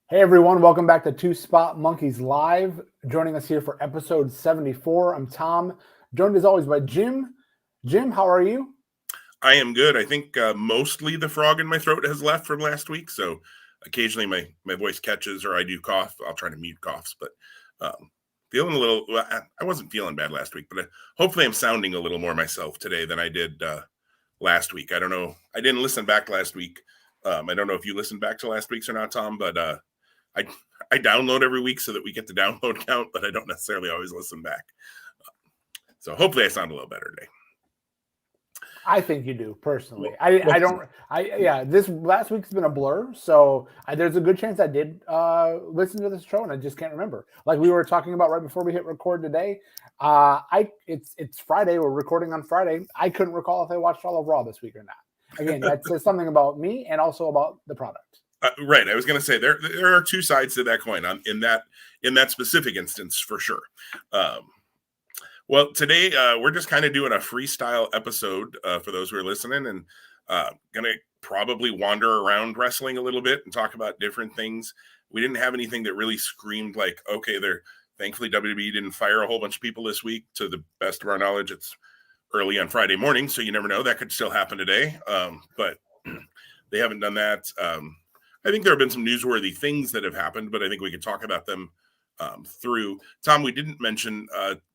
Hey everyone, welcome back to Two Spot Monkeys Live. Joining us here for episode 74. I'm Tom, joined as always by Jim. Jim, how are you? I am good. I think mostly the frog in my throat has left from last week, so occasionally my voice catches or I do cough. I'll try to mute coughs, but feeling a little. Well, I wasn't feeling bad last week, but hopefully I'm sounding a little more myself today than I did last week. I don't know. I didn't listen back last week. I don't know if you listened back to last week's or not, Tom, but I download every week so that we get the download count, but I don't necessarily always listen back. So hopefully I sound a little better today. I think you do personally. This last week's been a blur, so there's a good chance I did listen to this show and I just can't remember. Like we were talking about right before we hit record today. It's Friday. We're recording on Friday. I couldn't recall if I watched all of Raw this week or not. Again, that says something about me and also about the product. Right. I was going to say there are two sides to that coin in that specific instance for sure. Well, today we're just kind of doing a freestyle episode for those who are listening, and going to probably wander around wrestling a little bit and talk about different things. We didn't have anything that really screamed like, okay, thankfully WWE didn't fire a whole bunch of people this week. To the best of our knowledge, it's early on Friday morning, so you never know. That could still happen today, but they haven't done that. I think there have been some newsworthy things that have happened, but I think we could talk about them through. Tom, we didn't mention,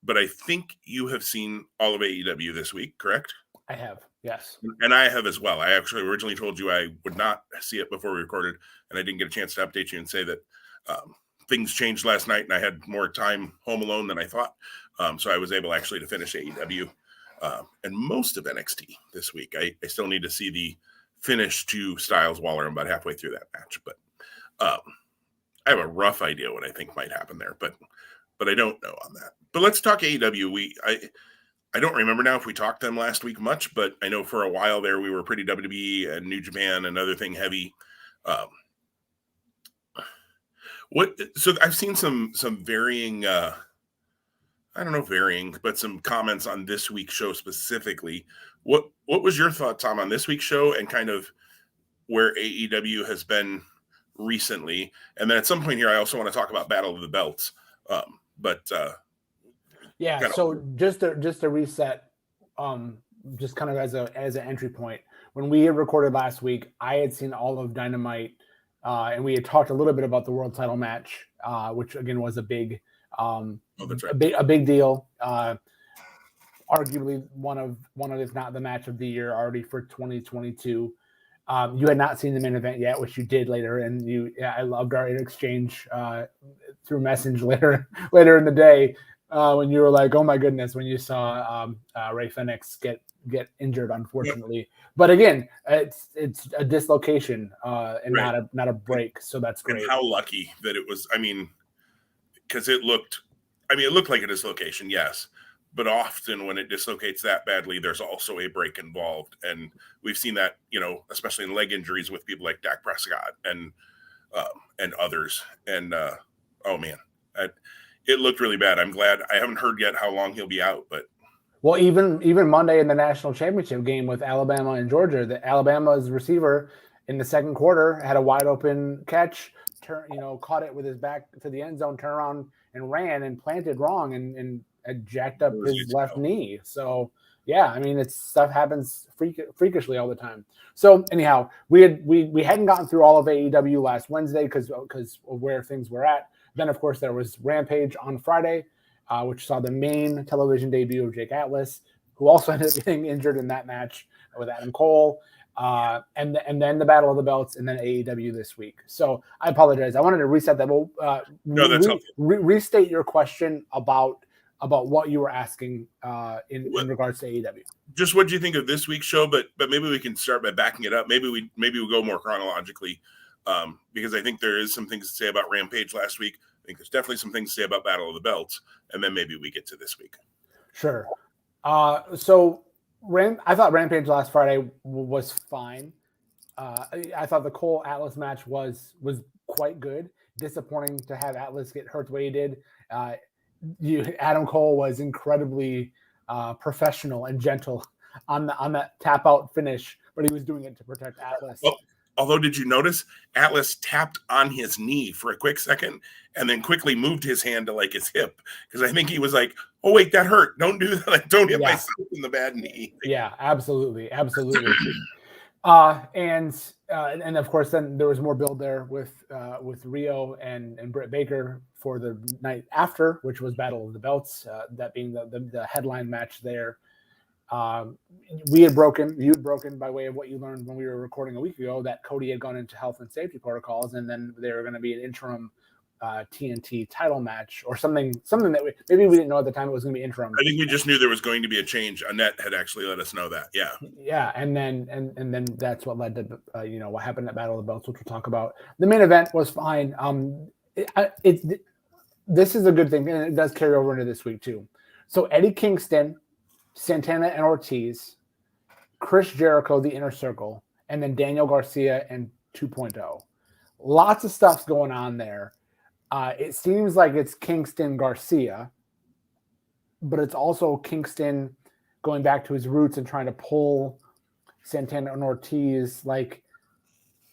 but I think you have seen all of AEW this week, correct? I have, yes. And I have as well. I actually originally told you I would not see it before we recorded, and I didn't get a chance to update you and say that things changed last night, and I had more time home alone than I thought. So I was able actually to finish AEW and most of NXT this week. I still need to see the finish to Styles Waller. I'm about halfway through that match, but I have a rough idea what I think might happen there, but I don't know on that. But let's talk AEW. I don't remember now if we talked to them last week much, but I know for a while there we were pretty WWE and New Japan and other thing heavy. So I've seen some varying, I don't know varying, but some comments on this week's show specifically. What was your thought, Tom, on this week's show and kind of where AEW has been recently? And then at some point here, I also want to talk about Battle of the Belts. So just to reset, just kind of as an entry point, when we had recorded last week, I had seen all of Dynamite, and we had talked a little bit about the world title match, which again was a big, that's right. a big deal. Arguably one of, if not the match of the year already for 2022. You had not seen the main event yet, which you did later, and I loved our exchange through message later in the day when you were like, "Oh my goodness!" when you saw Rey Fenix get injured, unfortunately. But again, it's a dislocation and right. not a break, so that's great. And how lucky that it was. I mean, because it looked like a dislocation, yes. But often when it dislocates that badly, there's also a break involved. And we've seen that, especially in leg injuries with people like Dak Prescott and others. And, oh, man, it looked really bad. I'm glad. I haven't heard yet how long he'll be out. But well, even Monday in the national championship game with Alabama and Georgia, the Alabama's receiver in the second quarter had a wide open catch, caught it with his back to the end zone, turned around and ran and planted wrong and jacked up his left knee. So yeah, I mean, stuff happens freakishly all the time. So anyhow, we hadn't gotten through all of AEW last Wednesday because of where things were at. Then of course there was Rampage on Friday, which saw the main television debut of Jake Atlas, who also ended up getting injured in that match with Adam Cole. And then the Battle of the Belts, and then AEW this week. So I apologize. I wanted to reset that. No, that's restate your question about what you were asking in regards to AEW. Just what do you think of this week's show? But maybe we can start by backing it up. Maybe we'll go more chronologically because I think there is some things to say about Rampage last week. I think there's definitely some things to say about Battle of the Belts, and then maybe we get to this week. Sure. So I thought Rampage last Friday was fine. I thought the Cole Atlas match was quite good. Disappointing to have Atlas get hurt the way he did. Adam Cole was incredibly professional and gentle on that tap out finish, but he was doing it to protect Atlas. Although, did you notice Atlas tapped on his knee for a quick second and then quickly moved his hand to like his hip? Because I think he was like, oh, wait, that hurt. Don't do that. Like, don't hit myself in the bad knee. Yeah, absolutely. And of course, then there was more build there with Rio and Britt Baker for the night after, which was Battle of the Belts, that being the headline match there. You had broken by way of what you learned when we were recording a week ago, that Cody had gone into health and safety protocols, and then they were going to be an interim TNT title match or something that maybe we didn't know at the time it was going to be interim. I think we just knew there was going to be a change. Annette had actually let us know that. Yeah, and then that's what led to what happened at Battle of the Belts, which we'll talk about. The main event was fine. This is a good thing, and it does carry over into this week too. So Eddie Kingston, Santana and Ortiz, Chris Jericho, the Inner Circle, and then Daniel Garcia and 2.0. Lots of stuff's going on there. It seems like it's Kingston Garcia, but it's also Kingston going back to his roots and trying to pull Santana and Ortiz, like,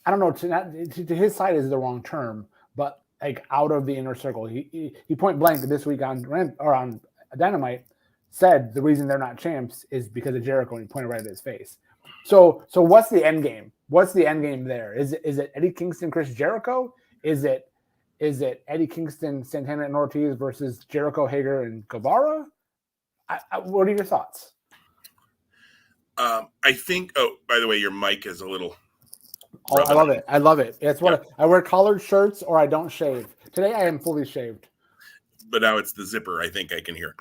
I don't know, to his side is the wrong term, but like out of the Inner Circle. He point blank this week on Dynamite said the reason they're not champs is because of Jericho, and he pointed right at his face. So what's the end game? What's the end game there? Is it Eddie Kingston, Chris Jericho? Is it Eddie Kingston, Santana and Ortiz versus Jericho, Hager, and Guevara? What are your thoughts? I think. Oh, by the way, your mic is a little. Oh, I love it. It's what I wear collared shirts or I don't shave. Today I am fully shaved. But now it's the zipper. I think I can hear.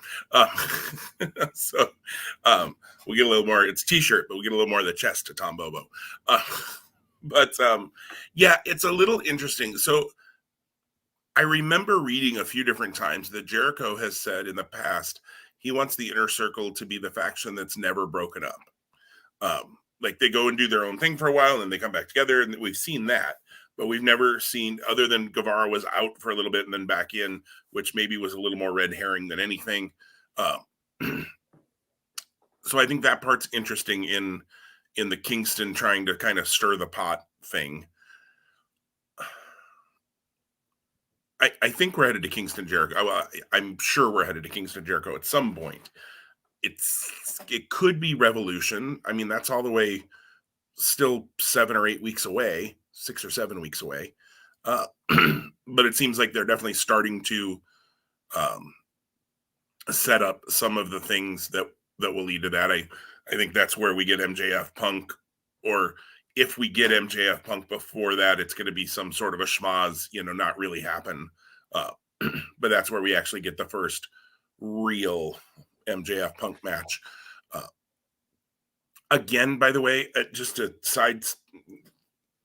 So we'll get a little more. It's t-shirt, but we'll get a little more of the chest to Tom Bobo. Yeah, it's a little interesting. So I remember reading a few different times that Jericho has said in the past he wants the Inner Circle to be the faction that's never broken up. Like they go and do their own thing for a while and then they come back together, and we've seen that. But we've never seen, other than Guevara was out for a little bit and then back in, which maybe was a little more red herring than anything. So I think that part's interesting in the Kingston trying to kind of stir the pot thing. I think we're headed to Kingston Jericho. I'm sure we're headed to Kingston Jericho at some point. It could be Revolution. I mean, that's all the way still 7 or 8 weeks away. 6 or 7 weeks away. But it seems like they're definitely starting to set up some of the things that will lead to that. I think that's where we get MJF Punk, or if we get MJF Punk before that, it's going to be some sort of a schmaz, not really happen. But that's where we actually get the first real MJF Punk match. Again, by the way, just a side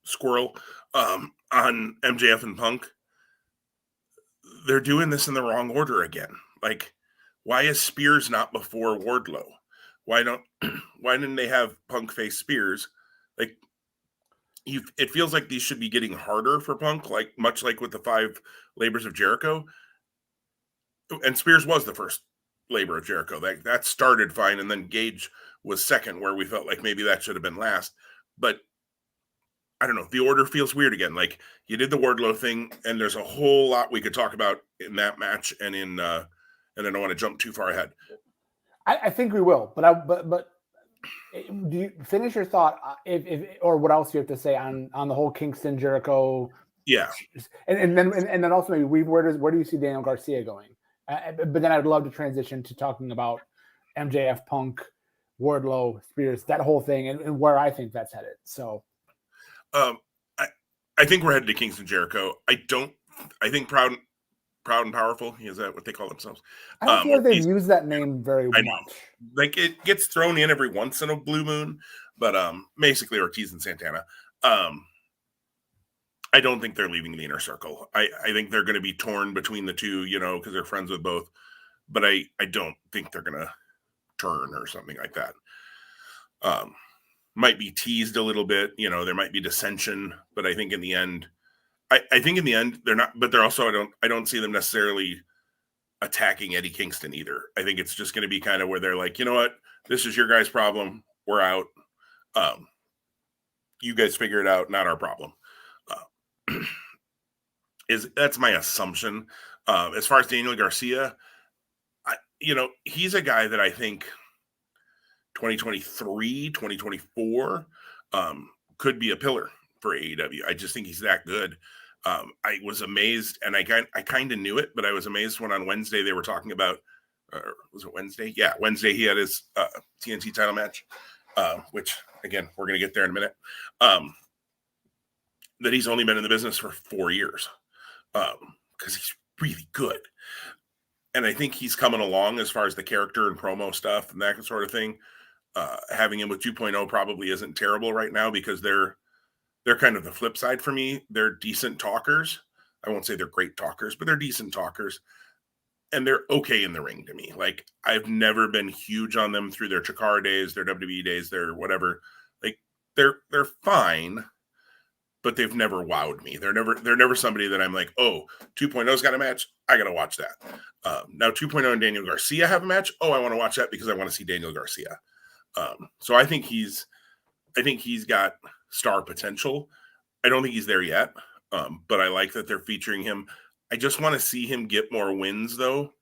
squirrel on MJF and Punk, they're doing this in the wrong order again. Like, why is Spears not before Wardlow? Why didn't they have Punk face Spears? Like, it feels like these should be getting harder for Punk, like much like with the 5 labors of Jericho. And Spears was the first labor of Jericho. That started fine, and then Gage was second, where we felt like maybe that should have been last. But I don't know. The order feels weird again. Like, you did the Wardlow thing, and there's a whole lot we could talk about in that match, and and I don't want to jump too far ahead. I think we will, but do you finish your thought? If or what else you have to say on the whole Kingston Jericho? Yeah, and then also maybe where do you see Daniel Garcia going? But then I'd love to transition to talking about MJF Punk, Wardlow, Spears, that whole thing, and where I think that's headed. So. I think we're headed to Kingston Jericho. I think Proud and Powerful, is that what they call themselves? I don't feel like they've used that name very much. Like, it gets thrown in every once in a blue moon, but basically Ortiz and Santana. I don't think they're leaving the Inner Circle. I think they're going to be torn between the two, because they're friends with both. But I don't think they're going to turn or something like that. Might be teased a little bit, there might be dissension, but I think in the end, they're not, but they're also, I don't see them necessarily attacking Eddie Kingston either. I think it's just going to be kind of where they're like, you know what, this is your guys' problem. We're out. you guys figure it out, not our problem. That's my assumption. As far as Daniel Garcia, he's a guy that I think 2023, 2024 could be a pillar for AEW. I just think he's that good. I was amazed, and I kind of knew it, but I was amazed when on Wednesday they were talking about, was it Wednesday? Yeah, Wednesday he had his TNT title match, which, again, we're going to get there in a minute, that he's only been in the business for 4 years because he's really good. And I think he's coming along as far as the character and promo stuff and that sort of thing. Having him with 2.0 probably isn't terrible right now because they're kind of the flip side for me. They're decent talkers. I won't say they're great talkers, but they're decent talkers. And they're okay in the ring to me. Like, I've never been huge on them through their Chikara days, their WWE days, their whatever. Like, they're fine, but they've never wowed me. They're never somebody that I'm like, oh, 2.0's got a match, I gotta watch that. Now 2.0 and Daniel Garcia have a match. Oh, I want to watch that because I want to see Daniel Garcia. So I think he's got star potential. I don't think he's there yet, but I like that they're featuring him. I just want to see him get more wins, though,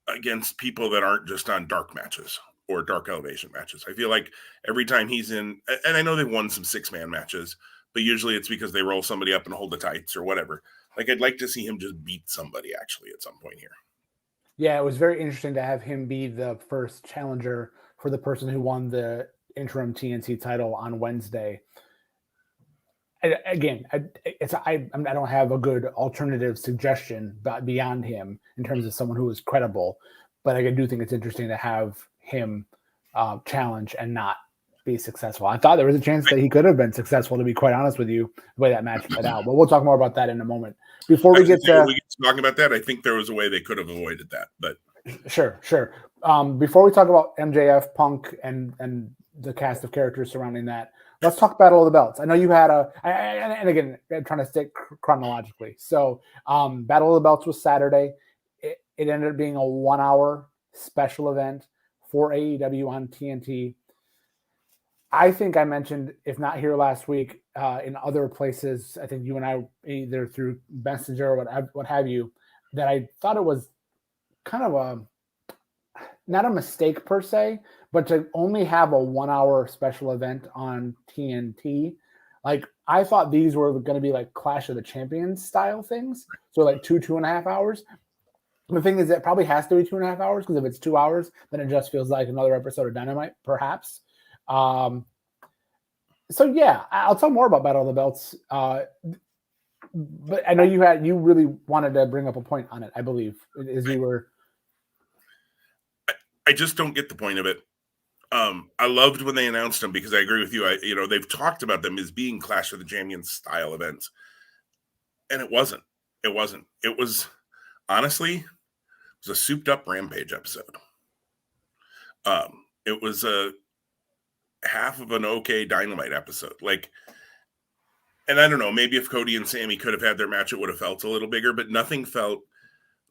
against people that aren't just on dark matches or dark elevation matches. I feel like every time he's in, and I know they've won some 6-man matches, but usually it's because they roll somebody up and hold the tights or whatever. Like, I'd like to see him just beat somebody actually at some point here. Yeah, it was very interesting to have him be the first challenger for the person who won the interim TNT title on Wednesday. I don't have a good alternative suggestion beyond him in terms of someone who is credible, but I do think it's interesting to have him challenge and not be successful. I thought there was a chance that he could have been successful, to be quite honest with you, the way that match played out. But we'll talk more about that in a moment. Before we get to talking about that, I think there was a way they could have avoided that. But sure. Before we talk about MJF, Punk, and the cast of characters surrounding that, let's talk Battle of the Belts. I know you had and again, I'm trying to stick chronologically. So Battle of the Belts was Saturday. It ended up being a 1-hour special event for AEW on TNT. I think I mentioned, if not here last week, in other places, I think you and I, either through Messenger or what have you, that I thought it was kind of not a mistake per se, but to only have a 1-hour special event on TNT. Like, I thought these were going to be like Clash of the Champions style things. So like 2.5 hours. The thing is, it probably has to be 2.5 hours, because if it's 2 hours, then it just feels like another episode of Dynamite, perhaps. So yeah, I'll talk more about Battle of the Belts. But I know you really wanted to bring up a point on it, I believe, as you were. I just don't get the point of it. I loved when they announced them, because I agree with you. They've talked about them as being Clash of the Champions style events, and it wasn't. It wasn't. It was, honestly, it was a souped up Rampage episode. It was a half of an okay Dynamite episode. Like, and I don't know, maybe if Cody and Sammy could have had their match, it would have felt a little bigger, but nothing felt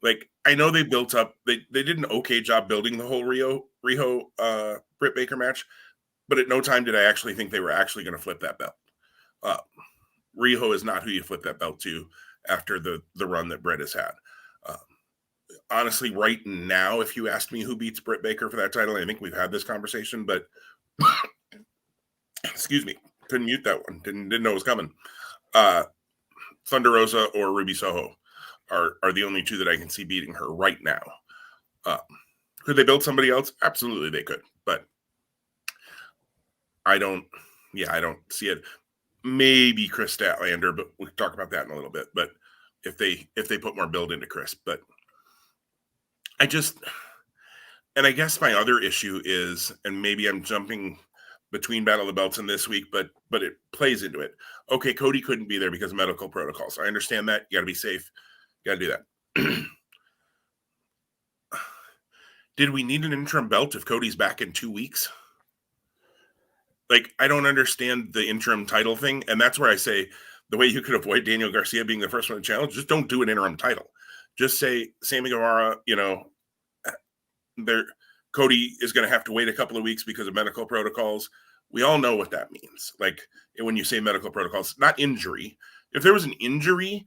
like, I know they built up, they did an okay job building the whole Riho Britt Baker match, but at no time did I actually think they were actually going to flip that belt. Riho is not who you flip that belt to after the run that Britt has had. Honestly, right now, if you asked me who beats Britt Baker for that title, I think we've had this conversation, but excuse me, couldn't mute that one. Didn't know it was coming. Thunder Rosa or Ruby Soho are the only two that I can see beating her right now. Could they build somebody else? Absolutely, they could, but I don't see it. Maybe Chris Statlander, but we'll talk about that in a little bit. But if they put more build into Chris, but I guess my other issue is, and maybe I'm jumping between Battle of the Belts and this week, but it plays into it. Okay, Cody couldn't be there because of medical protocols. I understand that. You got to be safe. You got to do that. Did we need an interim belt if Cody's back in 2 weeks? Like, I don't understand the interim title thing. And that's where I say, the way you could avoid Daniel Garcia being the first one to challenge, just don't do an interim title. Just say, Sammy Guevara, Cody is going to have to wait a couple of weeks because of medical protocols. we all know what that means. Like when you say medical protocols, not injury. If there was an injury,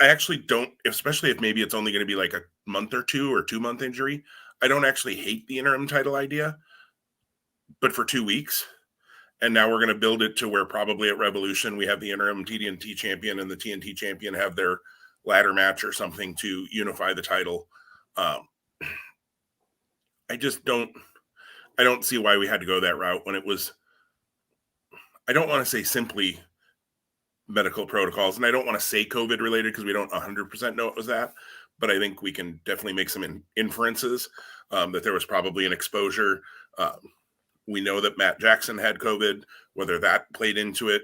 I actually don't, especially if maybe it's only going to be like a month or 2-month injury. I don't actually hate the interim title idea, but for 2 weeks. And now we're going to build it to where probably at Revolution, we have the interim TNT champion and the TNT champion have their ladder match or something to unify the title. I don't see why we had to go that route when it was, I don't want to say simply medical protocols, and I don't want to say COVID related because we don't 100% know it was that, but I think we can definitely make some inferences that there was probably an exposure. We know that Matt Jackson had COVID, whether that played into it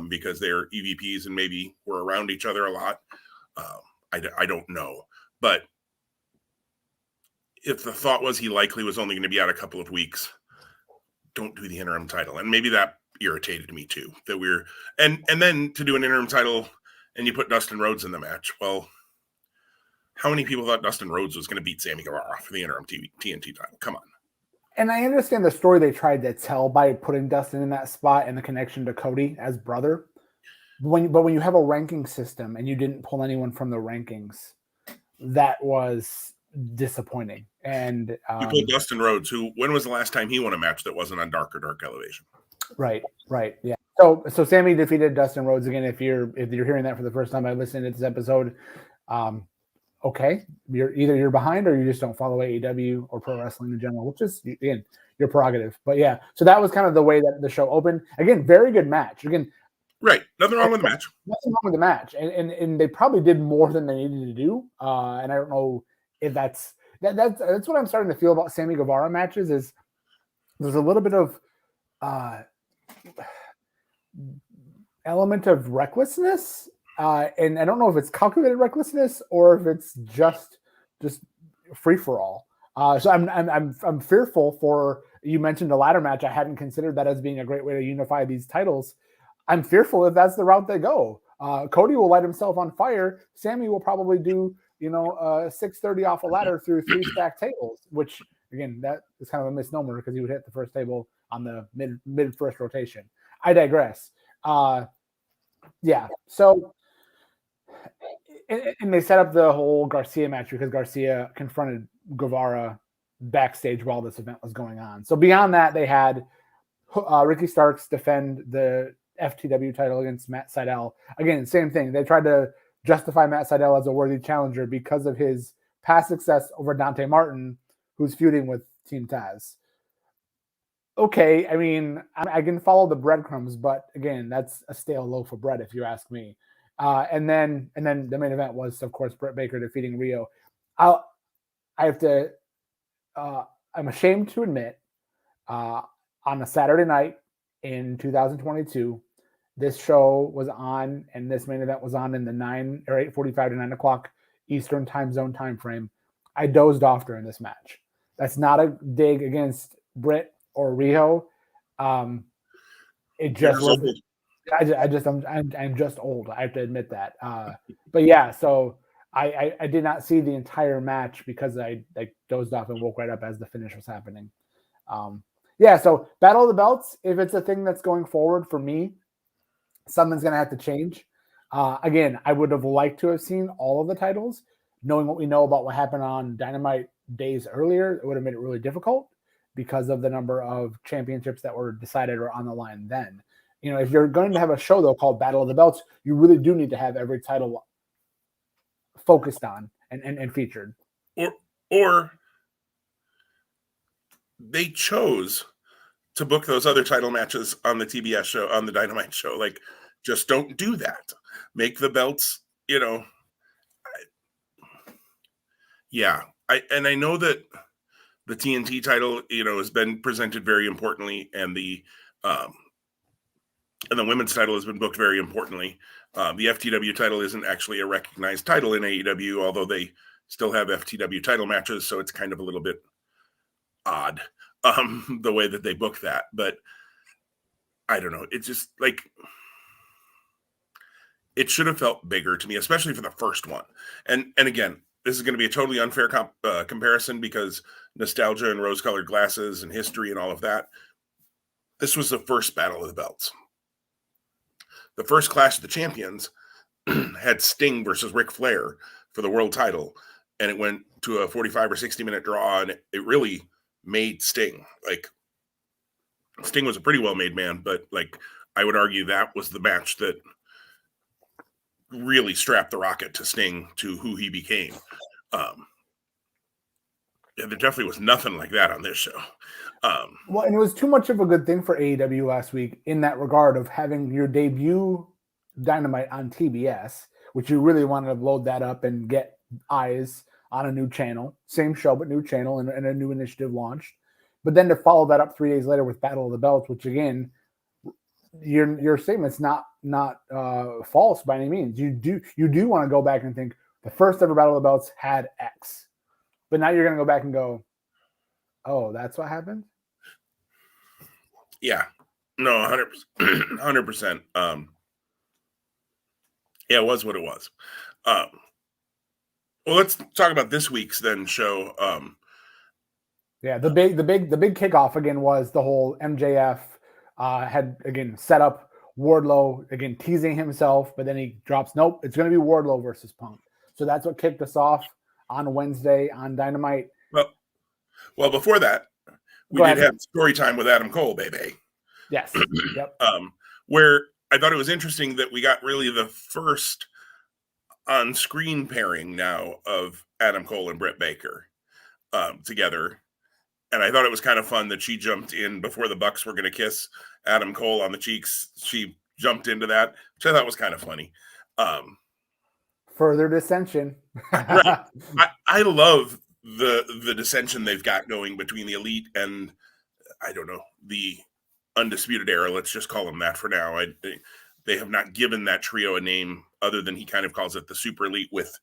because they're EVPs and maybe were around each other a lot. I don't know. But if the thought was he likely was only going to be out a couple of weeks, don't do the interim title. And maybe that irritated me too, that we're, and then to do an interim title and you put Dustin Rhodes in the match. Well, how many people thought Dustin Rhodes was going to beat Sammy Guevara for the interim TNT title? Come on. And I understand the story they tried to tell by putting Dustin in that spot and the connection to Cody as brother. But when you have a ranking system and you didn't pull anyone from the rankings, that was disappointing. And you pulled Dustin Rhodes, who, when was the last time he won a match that wasn't on Dark Elevation? Right, yeah. So Sammy defeated Dustin Rhodes again. If you're hearing that for the first time by listening to this episode, okay, you're behind or you just don't follow AEW or pro wrestling in general, which is, again, your prerogative. But yeah, so that was kind of the way that the show opened. Again, very good match. Again, right, nothing wrong with the match. Nothing wrong with the match, and they probably did more than they needed to do. And I don't know if that's what I'm starting to feel about Sammy Guevara matches. Is there's a little bit of element of recklessness. And I don't know if it's calculated recklessness or if it's just free for all. So I'm fearful for, you mentioned the ladder match. I hadn't considered that as being a great way to unify these titles. I'm fearful if that's the route they go. Cody will light himself on fire. Sammy will probably do 630 off a ladder through 3 stacked tables, which again, that is kind of a misnomer because he would hit the first table on the mid first rotation. I digress. Yeah. So. And they set up the whole Garcia match because Garcia confronted Guevara backstage while this event was going on. So beyond that, they had Ricky Starks defend the FTW title against Matt Sydal. Again, same thing. They tried to justify Matt Sydal as a worthy challenger because of his past success over Dante Martin, who's feuding with Team Taz. Okay, I mean, I can follow the breadcrumbs, but again, that's a stale loaf of bread if you ask me. And then the main event was, of course, Britt Baker defeating Rio. I'm ashamed to admit, on a Saturday night in 2022, this show was on, and this main event was on in the 8:45 to 9 o'clock Eastern time zone time frame. I dozed off during this match. That's not a dig against Britt or Rio. It just wasn't. I'm just old. I have to admit that. But yeah, so I did not see the entire match because I dozed off and woke right up as the finish was happening. Yeah, so Battle of the Belts, if it's a thing that's going forward for me, something's going to have to change. Again, I would have liked to have seen all of the titles. Knowing what we know about what happened on Dynamite days earlier, it would have made it really difficult because of the number of championships that were decided or on the line then. If you're going to have a show, though, called Battle of the Belts, you really do need to have every title focused on and featured. Or they chose to book those other title matches on the TBS show, on the Dynamite show. Like, just don't do that. Make the belts, yeah. I know that the TNT title, has been presented very importantly, and the women's title has been booked very importantly. The FTW title isn't actually a recognized title in AEW, although they still have FTW title matches, so it's kind of a little bit odd the way that they book that. But I don't know. It's just like, it should have felt bigger to me, especially for the first one. And again, this is going to be a totally unfair comparison because nostalgia and rose-colored glasses and history and all of that. this was the first Battle of the Belts. The first Clash of the Champions had Sting versus Ric Flair for the world title, and it went to a 45 or 60-minute draw, and it really made Sting. Like, Sting was a pretty well-made man, but like, I would argue that was the match that really strapped the rocket to Sting to who he became. There definitely was nothing like that on this show. Well, and it was too much of a good thing for AEW last week in that regard of having your debut Dynamite on TBS, which you really wanted to load that up and get eyes on a new channel. Same show, but new channel and a new initiative launched. But then to follow that up 3 days later with Battle of the Belts, which again, your statement's not false by any means. You do want to go back and think the first ever Battle of the Belts had X, but now you're going to go back and go, oh, that's what happened. Yeah, no, 100%. Yeah, it was what it was. Well, let's talk about this week's then show. Yeah, the big kickoff again was the whole MJF had again set up Wardlow again teasing himself, but then he drops, nope, it's going to be Wardlow versus Punk. So that's what kicked us off on Wednesday on Dynamite. Well, before that, we did have story time with Adam Cole, baby. Yes. Yep. Where I thought it was interesting that we got really the first on-screen pairing now of Adam Cole and Britt Baker together. And I thought it was kind of fun that she jumped in before the Bucks were going to kiss Adam Cole on the cheeks. She jumped into that, which I thought was kind of funny. Further dissension. Right. I love the dissension they've got going between the Elite and, I don't know, the Undisputed Era. Let's just call them that for now. They have not given that trio a name other than he kind of calls it the Super Elite with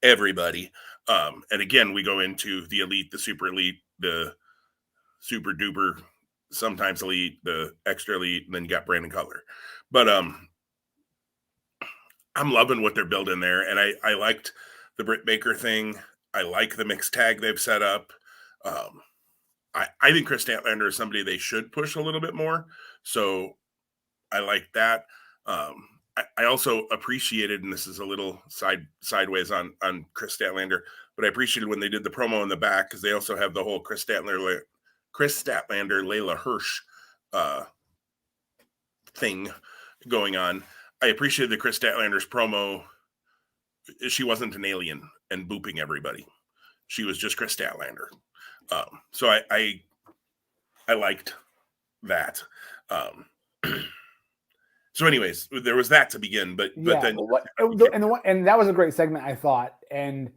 everybody. And again, we go into the Elite, the Super Elite, the Super Duper, sometimes Elite, the Extra Elite, and then you got Brandon Cutler. But I'm loving what they're building there, and I liked the Britt Baker thing. I like the mixed tag they've set up. I think Chris Statlander is somebody they should push a little bit more, so I like that. I also appreciated, and this is a little sideways on Chris Statlander, but I appreciated when they did the promo in the back, because they also have the whole Chris Statlander, Layla Hirsch thing going on. I appreciated the Chris Statlander's promo. She wasn't an alien and booping everybody. She was just Chris Statlander. So I liked that. So anyways, there was that to begin, but then and that was a great segment, I thought. And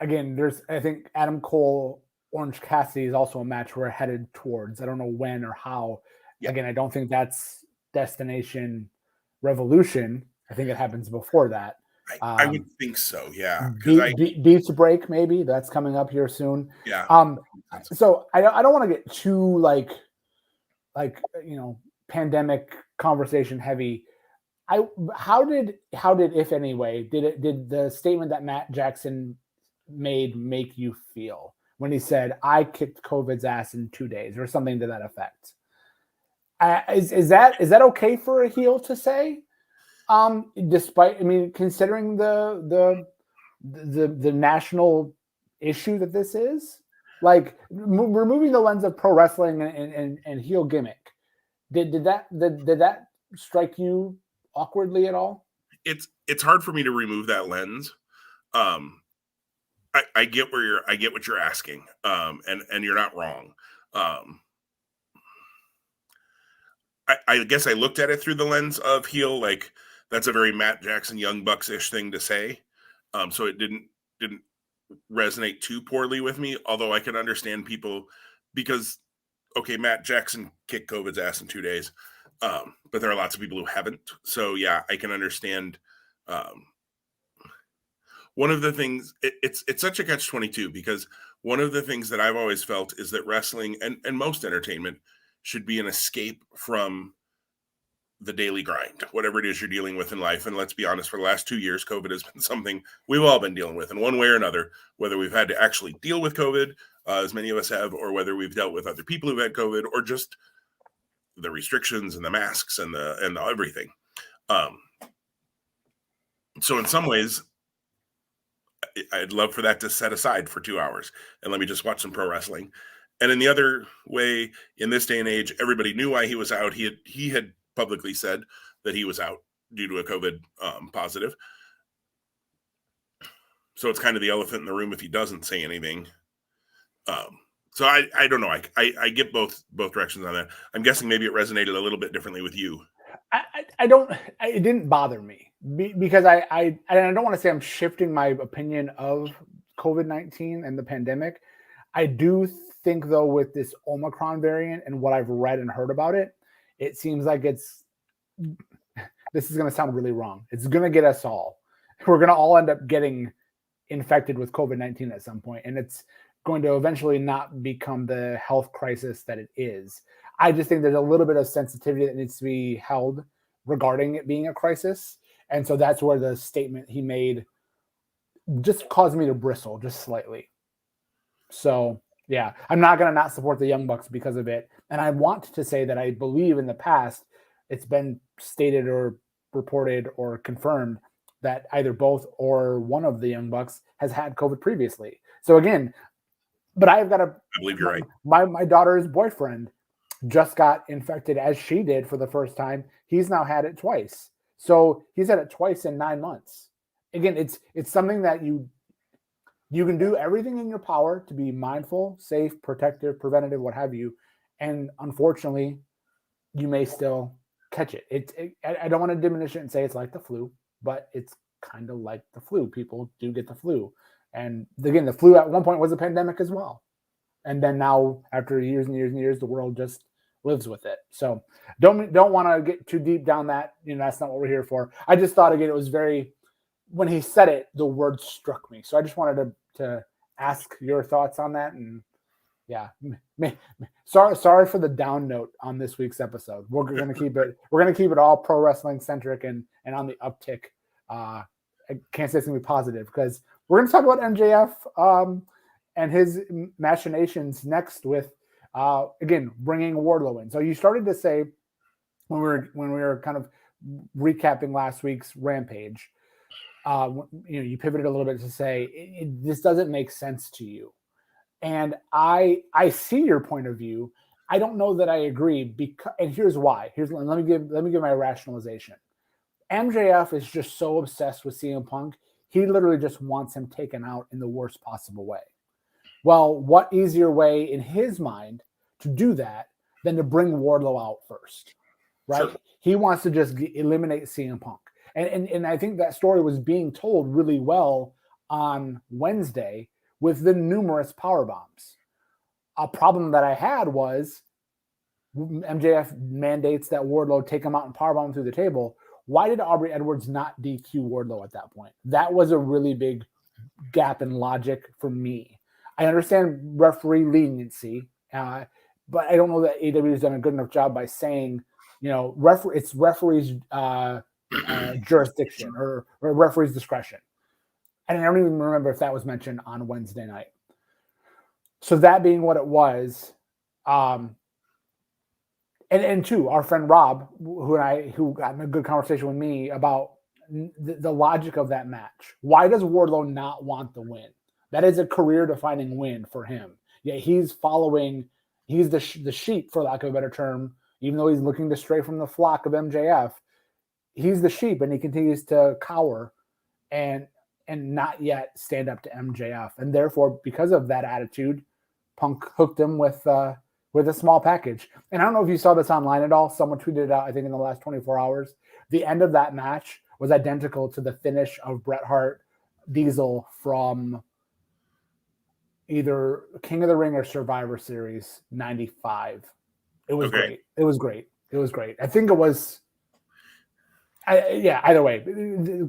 again, I think Adam Cole, Orange Cassidy is also a match we're headed towards. I don't know when or how. Yeah. Again, I don't think that's Destination Revolution. I think it happens before that. I would think so, yeah. Beats Break, maybe that's coming up here soon. Yeah. So I don't want to get too like pandemic conversation heavy. How did if any way did the statement that Matt Jackson made make you feel when he said I kicked COVID's ass in 2 days or something to that effect? Is that okay for a heel to say? Despite, considering the national issue that this is, like removing the lens of pro wrestling and heel gimmick, did that strike you awkwardly at all? It's hard for me to remove that lens. I get what you're asking, and you're not wrong. I guess I looked at it through the lens of heel, like that's a very Matt Jackson Young Bucks-ish thing to say. So it didn't resonate too poorly with me, although I can understand people because, okay, Matt Jackson kicked COVID's ass in 2 days, but there are lots of people who haven't. So yeah, I can understand. One of the things, it's such a catch-22 because one of the things that I've always felt is that wrestling and most entertainment should be an escape from the daily grind, whatever it is you're dealing with in life. And let's be honest, for the last 2 years, COVID has been something we've all been dealing with in one way or another, whether we've had to actually deal with COVID, as many of us have, or whether we've dealt with other people who've had COVID, or just the restrictions and the masks and the everything. So in some ways, I'd love for that to set aside for 2 hours and let me just watch some pro wrestling. And in the other way, in this day and age, everybody knew why he was out. He had publicly said that he was out due to a COVID positive. So it's kind of the elephant in the room if he doesn't say anything. So I don't know. I get both directions on that. I'm guessing maybe it resonated a little bit differently with you. It didn't bother me because I don't want to say I'm shifting my opinion of COVID-19 and the pandemic. I do think though with this Omicron variant and what I've read and heard about it, it seems like this is going to sound really wrong. It's going to get us all. We're going to all end up getting infected with COVID-19 at some point, and it's going to eventually not become the health crisis that it is. I just think there's a little bit of sensitivity that needs to be held regarding it being a crisis. And so that's where the statement he made just caused me to bristle just slightly. So yeah, I'm not going to not support the Young Bucks because of it. And I want to say that I believe in the past it's been stated or reported or confirmed that either both or one of the Young Bucks has had COVID previously. So again, but I believe you're right. My daughter's boyfriend just got infected as she did for the first time. He's now had it twice. So he's had it twice in 9 months. Again, it's something that you can do everything in your power to be mindful, safe, protective, preventative, what have you. And unfortunately, you may still catch it. I don't want to diminish it and say it's like the flu, but it's kind of like the flu. People do get the flu. And again, the flu at one point was a pandemic as well. And then now, after years and years and years, the world just lives with it. So don't want to get too deep down that. That's not what we're here for. I just thought, again, it was when he said it, the word struck me. So I just wanted to ask your thoughts on that. And yeah, sorry for the down note on this week's episode. We're going to keep it all pro wrestling centric and on the uptick. I can't say it's going to be positive because we're going to talk about MJF and his machinations next with, again, bringing Wardlow in. So you started to say when we were kind of recapping last week's Rampage, you pivoted a little bit to say this doesn't make sense to you, and I see your point of view. I don't know that I agree and here's why. Let me give my rationalization. MJF is just so obsessed with CM Punk. He literally just wants him taken out in the worst possible way. Well, what easier way in his mind to do that than to bring Wardlow out first, right? Sure. He wants to just eliminate CM Punk. And I think that story was being told really well on Wednesday with the numerous power bombs. A problem that I had was MJF mandates that Wardlow take him out and powerbomb him through the table. Why did Aubrey Edwards not DQ Wardlow at that point? That was a really big gap in logic for me. I understand referee leniency, but I don't know that AEW has done a good enough job by saying, it's referee's jurisdiction or referee's discretion. And I don't even remember if that was mentioned on Wednesday night. So that being what it was, and two, our friend Rob, who got in a good conversation with me about the logic of that match. Why does Wardlow not want the win? That is a career-defining win for him. Yeah, he's the sheep, for lack of a better term, even though he's looking to stray from the flock of MJF. He's the sheep, and he continues to cower and not yet stand up to MJF. And therefore, because of that attitude, Punk hooked him with a small package. And I don't know if you saw this online at all. Someone tweeted it out, I think, in the last 24 hours. The end of that match was identical to the finish of Bret Hart Diesel from either King of the Ring or Survivor Series 95. It was great. It was great. I think it was, either way.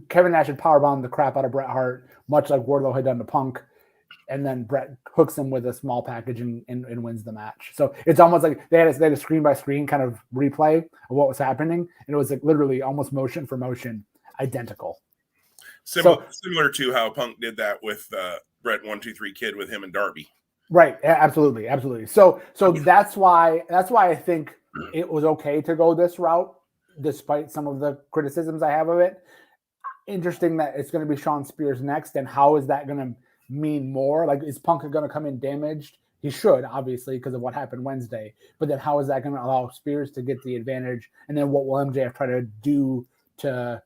Kevin Nash had powerbombed the crap out of Bret Hart, much like Wardlow had done to Punk. And then Bret hooks him with a small package and wins the match. So it's almost like they had a screen by screen kind of replay of what was happening. And it was like literally almost motion for motion, identical. Similar to how Punk did that with Bret 1-2-3 Kid with him and Darby. Right. Absolutely. So that's why I think it was okay to go this route, despite some of the criticisms I have of it. Interesting that it's going to be Sean Spears next, and how is that going to mean more? Like, is Punk going to come in damaged? He should, obviously, because of what happened Wednesday. But then how is that going to allow Spears to get the advantage? And then what will MJF try to do to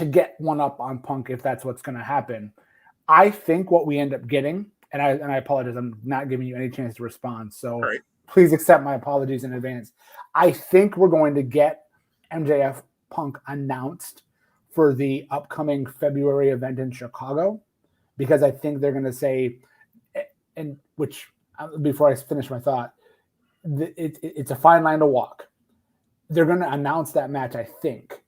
get one up on Punk if that's what's going to happen? I think what we end up getting, and I apologize, I'm not giving you any chance to respond. So please accept my apologies in advance. I think we're going to get MJF Punk announced for the upcoming February event in Chicago, because I think they're going to say, and which, before I finish my thought, it's a fine line to walk. They're going to announce that match, I think,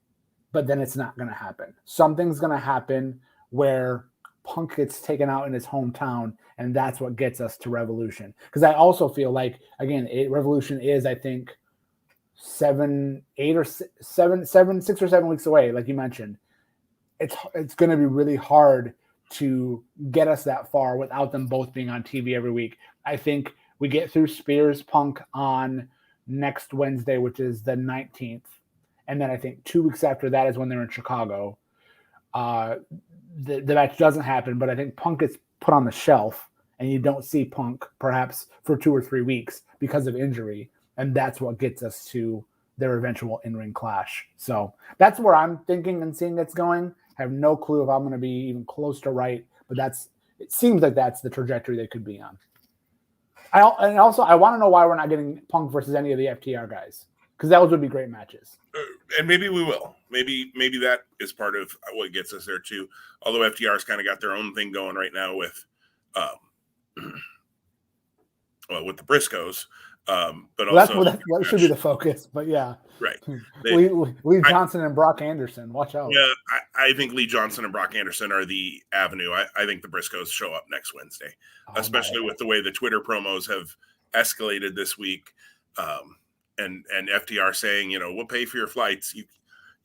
but then it's not going to happen. Something's going to happen where Punk gets taken out in his hometown, and that's what gets us to Revolution. Because I also feel like, again, Revolution is, I think, 6 or 7 weeks away, like you mentioned. It's going to be really hard to get us that far without them both being on TV every week. I think we get through Spears Punk on next Wednesday, which is the 19th. And then I think 2 weeks after that is when they're in Chicago. The match doesn't happen, but I think Punk gets put on the shelf, and you don't see Punk perhaps for 2 or 3 weeks because of injury. And that's what gets us to their eventual in-ring clash. So that's where I'm thinking and seeing it's going. I have no clue if I'm going to be even close to right, but it seems like that's the trajectory they could be on. I want to know why we're not getting Punk versus any of the FTR guys, because those would be great matches. And maybe we will. Maybe that is part of what gets us there too. Although FTR's kind of got their own thing going right now with, with the Briscoes. But also that should be the focus. But yeah, right. Lee Johnson and Brock Anderson. Watch out. Yeah, I think Lee Johnson and Brock Anderson are the avenue. I think the Briscoes show up next Wednesday, especially with the way the Twitter promos have escalated this week. And FTR saying, we'll pay for your flights.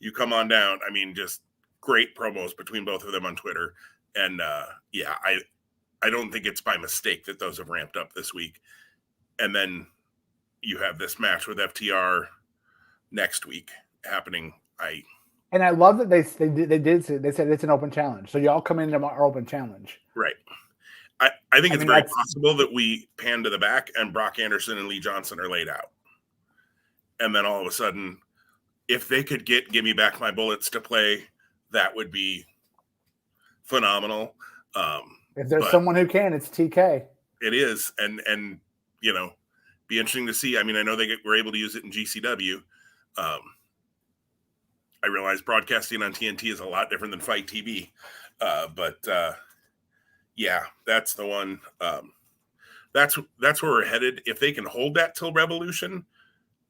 You come on down. I mean, just great promos between both of them on Twitter. And I don't think it's by mistake that those have ramped up this week. And then you have this match with FTR next week happening. I love that they said it's an open challenge. So y'all come into our open challenge. Right. I think it's very possible that we pan to the back and Brock Anderson and Lee Johnson are laid out. And then all of a sudden, if they could get Give Me Back My Bullets to play, that would be phenomenal. If there's someone who can, it's TK. It is. And be interesting to see. I mean, I know they were able to use it in GCW. I realize broadcasting on TNT is a lot different than Fight TV. But that's the one. That's where we're headed. If they can hold that till Revolution,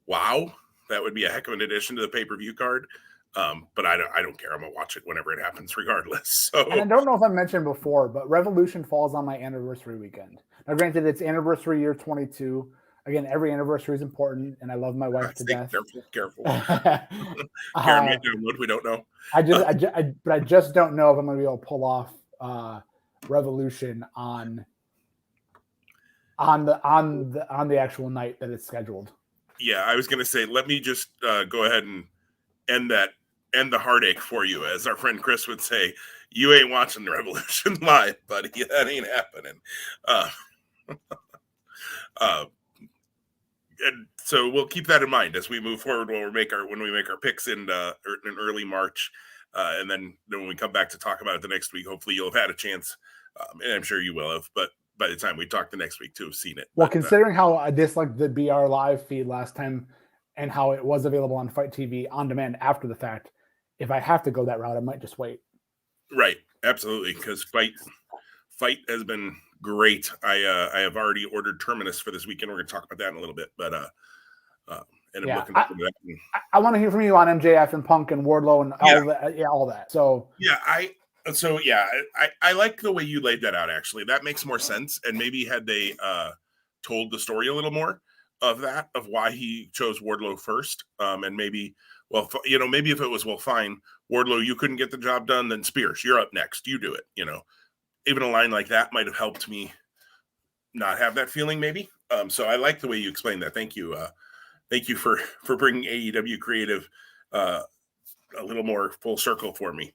wow, that would be a heck of an addition to the pay-per-view card. But I don't care. I'm gonna watch it whenever it happens, regardless. So, and I don't know if I mentioned before, but Revolution falls on my anniversary weekend. Now, granted, it's anniversary year 22. Again, every anniversary is important, and I love my wife to death. Careful. Karen might download. We don't know. I just don't know if I'm going to be able to pull off Revolution on the actual night that it's scheduled. Yeah, I was going to say, let me just go ahead and end the heartache for you, as our friend Chris would say. You ain't watching the Revolution live, buddy. That ain't happening. And so we'll keep that in mind as we move forward when we make our picks in early March, and then when we come back to talk about it the next week, hopefully you'll have had a chance, and I'm sure you will have. But by the time we talk the next week, to have seen it. Well, considering how I disliked the BR live feed last time, and how it was available on Fight TV on demand after the fact, if I have to go that route, I might just wait. Right, absolutely, because Fight has been great. I have already ordered Terminus for this weekend. We're going to talk about that in a little bit, but and I'm looking forward to that. I want to hear from you on MJF and Punk and Wardlow and all that. So I like the way you laid that out. Actually, that makes more sense. And maybe had they told the story a little more of why he chose Wardlow first, and maybe if it was fine, Wardlow, you couldn't get the job done, then Spears, you're up next, you do it. Even a line like that might have helped me not have that feeling, maybe. So I like the way you explained that. Thank you Thank you for bringing AEW creative a little more full circle for me.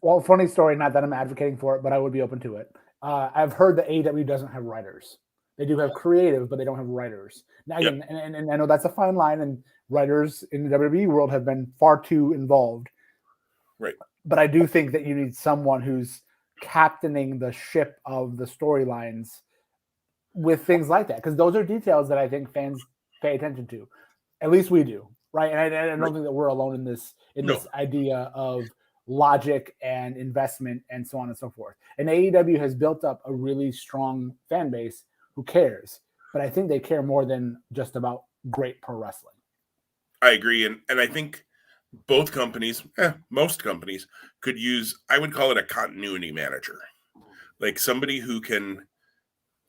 Well, funny story. Not that I'm advocating for it, but I would be open to it. I've heard that AEW doesn't have writers. They do have creative, but they don't have writers. Now, again, and I know that's a fine line, and writers in the WWE world have been far too involved. Right. But I do think that you need someone who's captaining the ship of the storylines with things like that, because those are details that I think fans pay attention to. At least we do, right? And I don't think that we're alone in this idea of logic and investment and so on and so forth. And AEW has built up a really strong fan base who cares, but I think they care more than just about great pro wrestling. I agree, and I think both companies, most companies, could use, I would call it a continuity manager, like somebody who can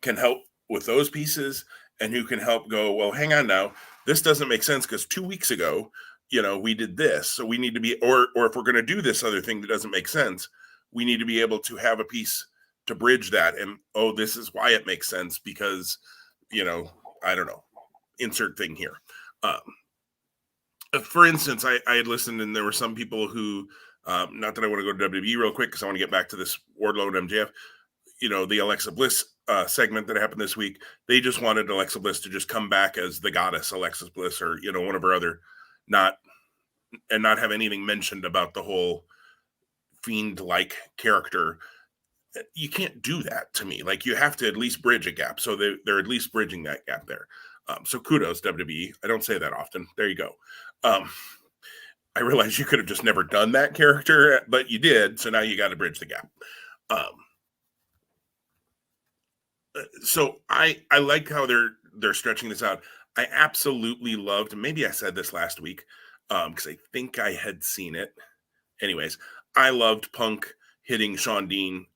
help with those pieces and who can help go, well, hang on now, this doesn't make sense because 2 weeks ago, we did this, so we need to be, or if we're going to do this other thing that doesn't make sense, we need to be able to have a piece to bridge that, and this is why it makes sense because, I don't know, insert thing here. For instance, I had listened, and there were some people who, not that I want to go to WWE real quick because I want to get back to this Wardlow and MJF, the Alexa Bliss segment that happened this week. They just wanted Alexa Bliss to just come back as the goddess Alexa Bliss, or one of her other, not have anything mentioned about the whole fiend-like character. You can't do that to me. Like, you have to at least bridge a gap. So they're at least bridging that gap there. So kudos, WWE. I don't say that often. There you go. I realize you could have just never done that character, but you did. So now you got to bridge the gap. So I like how they're stretching this out. I absolutely loved, maybe I said this last week, because I think I had seen it. Anyways, I loved Punk hitting Shawn Dean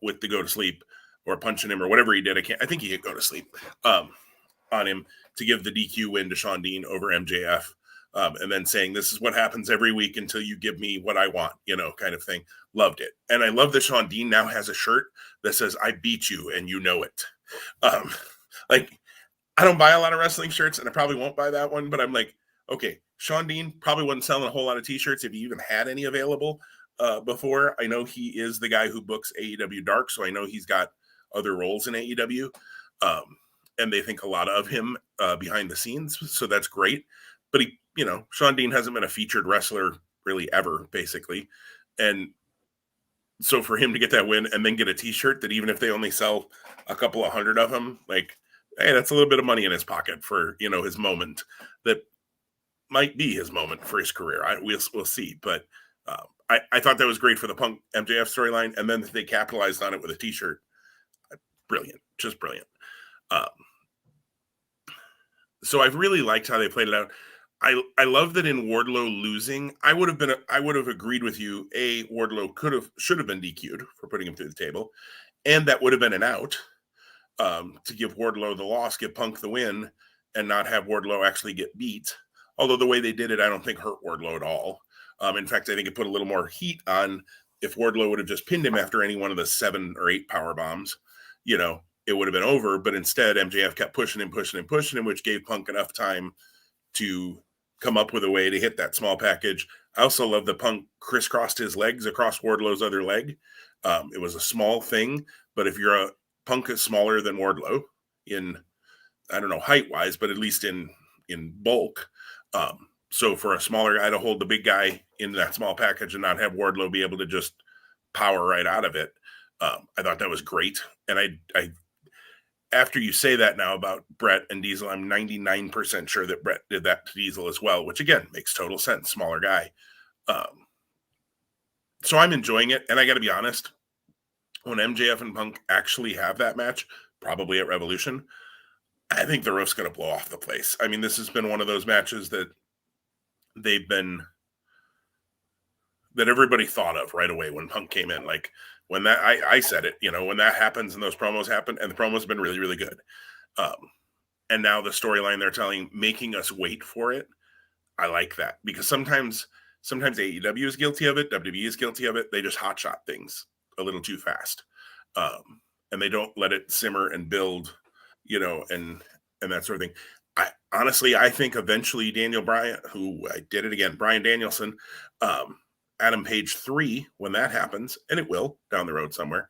with the go to sleep, or punching him, or whatever he did. I think he hit go to sleep on him to give the DQ win to Shawn Dean over MJF. And then saying, this is what happens every week until you give me what I want, kind of thing. Loved it. And I love that Shawn Dean now has a shirt that says, I beat you and you know it. Like, I don't buy a lot of wrestling shirts, and I probably won't buy that one, but I'm like, okay, Shawn Dean probably wasn't selling a whole lot of t-shirts if he even had any available before. I know he is the guy who books AEW Dark, so I know he's got other roles in AEW. And they think a lot of him behind the scenes, so that's great. But he, Shawn Dean hasn't been a featured wrestler really ever, basically. And so for him to get that win and then get a t-shirt that, even if they only sell a couple of hundred of them, like, hey, that's a little bit of money in his pocket for, his moment that might be his moment for his career. We'll see. But I thought that was great for the Punk MJF storyline. And then they capitalized on it with a t-shirt. Brilliant. Just brilliant. So I've really liked how they played it out. I love that in Wardlow losing, I would have agreed with you. Wardlow should have been DQ'd for putting him through the table, and that would have been an out to give Wardlow the loss, give Punk the win, and not have Wardlow actually get beat. Although the way they did it, I don't think hurt Wardlow at all. In fact, I think it put a little more heat on. If Wardlow would have just pinned him after any one of the 7 or 8 power bombs, it would have been over. But instead, MJF kept pushing him, which gave Punk enough time to come up with a way to hit that small package. I also love that Punk crisscrossed his legs across Wardlow's other leg. It was a small thing, but if you're Punk is smaller than Wardlow in, I don't know, height-wise, but at least in bulk. So for a smaller guy to hold the big guy in that small package and not have Wardlow be able to just power right out of it, I thought that was great. And I after you say that now about Brett and Diesel, I'm 99% sure that Brett did that to Diesel as well, which again makes total sense. Smaller guy. So I'm enjoying it. And I got to be honest, when MJF and Punk actually have that match, probably at Revolution, I think the roof's going to blow off the place. I mean, this has been one of those matches that that everybody thought of right away when Punk came in. Like, when that, I said it, when that happens and those promos happen, and the promos have been really, really good. And now the storyline they're telling, making us wait for it. I like that, because sometimes AEW is guilty of it. WWE is guilty of it. They just hotshot things a little too fast. And they don't let it simmer and build, and that sort of thing. I think eventually Daniel Bryan, who I did it again, Bryan Danielson, Adam Page 3, when that happens, and it will down the road somewhere,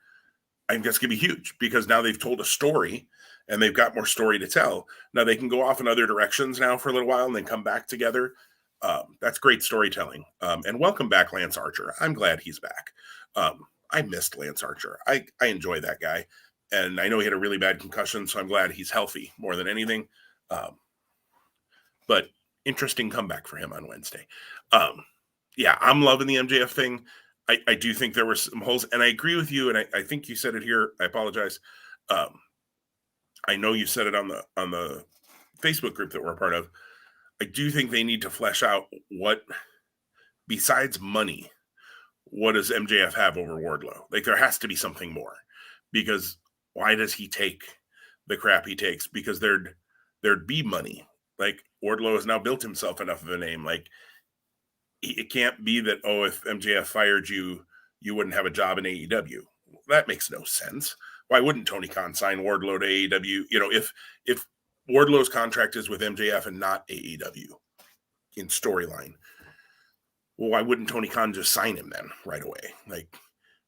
I think that's going to be huge because now they've told a story and they've got more story to tell. Now they can go off in other directions now for a little while and then come back together. That's great storytelling. And welcome back, Lance Archer. I'm glad he's back. I missed Lance Archer. I enjoy that guy. And I know he had a really bad concussion, so I'm glad he's healthy more than anything. But interesting comeback for him on Wednesday. Yeah, I'm loving the MJF thing. I do think there were some holes, and I agree with you. And I think you said it here. I apologize. I know you said it on the Facebook group that we're a part of. I do think they need to flesh out what, besides money, what does MJF have over Wardlow? Like there has to be something more, because why does he take the crap he takes? Because there'd be money. Like Wardlow has now built himself enough of a name. Like it can't be that, oh, if MJF fired you, you wouldn't have a job in AEW. That makes no sense. Why wouldn't Tony Khan sign Wardlow to AEW? You know, if Wardlow's contract is with MJF and not AEW in storyline, well, why wouldn't Tony Khan just sign him then right away? Like,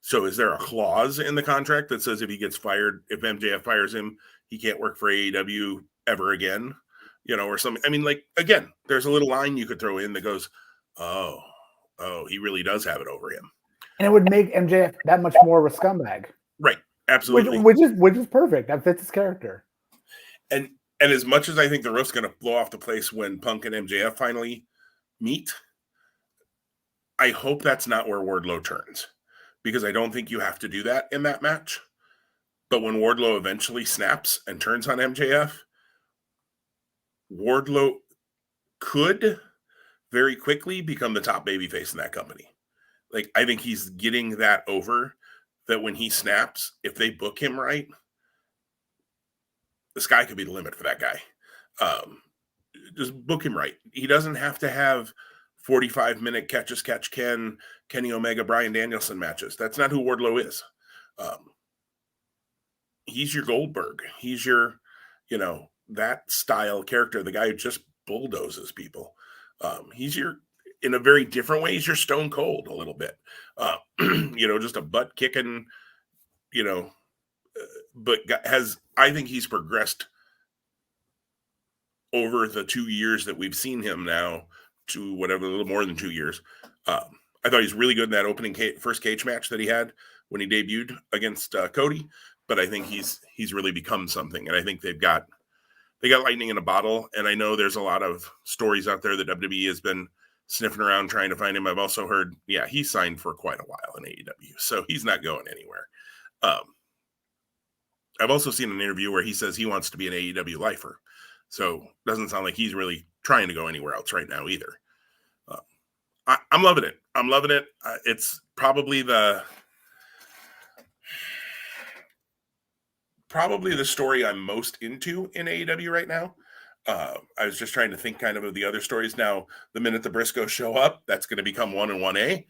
so is there a clause in the contract that says if he gets fired, if MJF fires him, he can't work for AEW ever again? You know, or something. I mean, like, again, there's a little line you could throw in that goes, oh, he really does have it over him. And it would make MJF that much more of a scumbag. Right. Absolutely. Which is perfect. That fits his character. And as much as I think the roof's going to blow off the place when Punk and MJF finally meet, I hope that's not where Wardlow turns, because I don't think you have to do that in that match. But when Wardlow eventually snaps and turns on MJF, Wardlow could very quickly become the top babyface in that company. Like, I think he's getting that over, that when he snaps, if they book him right, the sky could be the limit for that guy. Just book him right. He doesn't have to have 45-minute catch Ken, Kenny Omega, Bryan Danielson matches. That's not who Wardlow is. He's your Goldberg. He's your, that style character, the guy who just bulldozes people. He's your, in a very different way, he's your Stone Cold a little bit. Just a butt kicking, but I think he's progressed over the 2 years that we've seen him now to whatever, a little more than 2 years. I thought he's really good in that opening first cage match that he had when he debuted against Cody, but I think he's really become something. And I think they got lightning in a bottle. And I know there's a lot of stories out there that WWE has been sniffing around trying to find him. I've also heard, he signed for quite a while in AEW, so he's not going anywhere. I've also seen an interview where he says he wants to be an AEW lifer. So it doesn't sound like he's really trying to go anywhere else right now either. I'm loving it. I'm loving it. It's probably the story I'm most into in AEW right now. I was just trying to think kind of the other stories. Now, the minute the Briscoes show up, that's going to become 1 and 1A,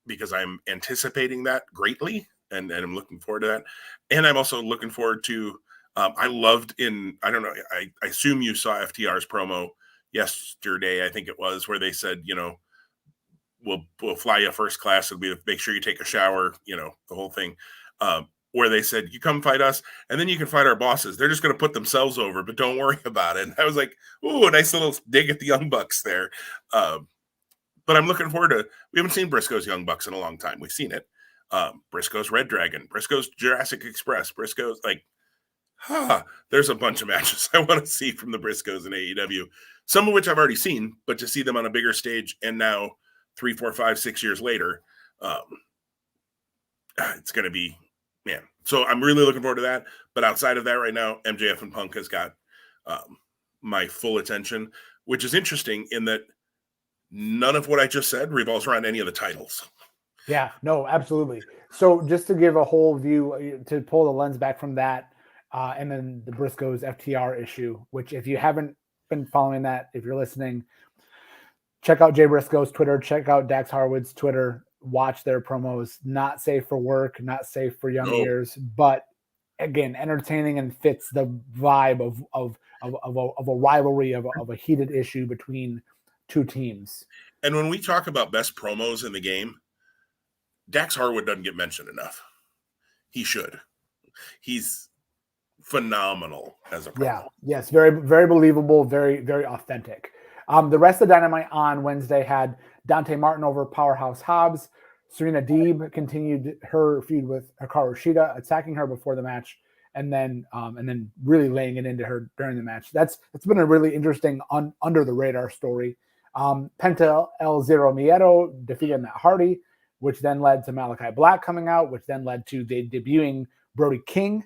because I'm anticipating that greatly, and I'm looking forward to that. And I'm also looking forward to, I don't know, I assume you saw FTR's promo yesterday, I think it was, where they said, we'll fly you first class. It'll be, make sure you take a shower, the whole thing. Where they said, you come fight us, and then you can fight our bosses. They're just going to put themselves over, but don't worry about it. And I was like, ooh, a nice little dig at the Young Bucks there. But I'm looking forward to, we haven't seen Briscoe's Young Bucks in a long time. We've seen it. Briscoe's Red Dragon, Briscoe's Jurassic Express, Briscoe's there's a bunch of matches I want to see from the Briscoes in AEW, some of which I've already seen, but to see them on a bigger stage, and now 3, 4, 5, 6 years later, it's going to be, man. So I'm really looking forward to that. But outside of that right now, MJF and Punk has got my full attention, which is interesting in that none of what I just said revolves around any of the titles. Yeah, no, absolutely. So just to give a whole view, to pull the lens back from that, and then the Briscoes FTR issue, which if you haven't been following that, if you're listening, check out Jay Briscoe's Twitter, check out Dax Harwood's Twitter, watch their promos. Not safe for work, not safe for young ears, but again, entertaining and fits the vibe of a rivalry, of a heated issue between two teams. And when we talk about best promos in the game, Dax Harwood doesn't get mentioned enough. He should. He's phenomenal as a promo. Yeah, yes, very, very believable, very, very authentic. The rest of Dynamite on Wednesday had Dante Martin over Powerhouse Hobbs. Serena Deeb continued her feud with Hikaru Shida, attacking her before the match, and then really laying it into her during the match. That's been a really interesting under the radar story. Penta El Zero Miedo defeated Matt Hardy, which then led to Malachi Black coming out, which then led to the debuting Brody King,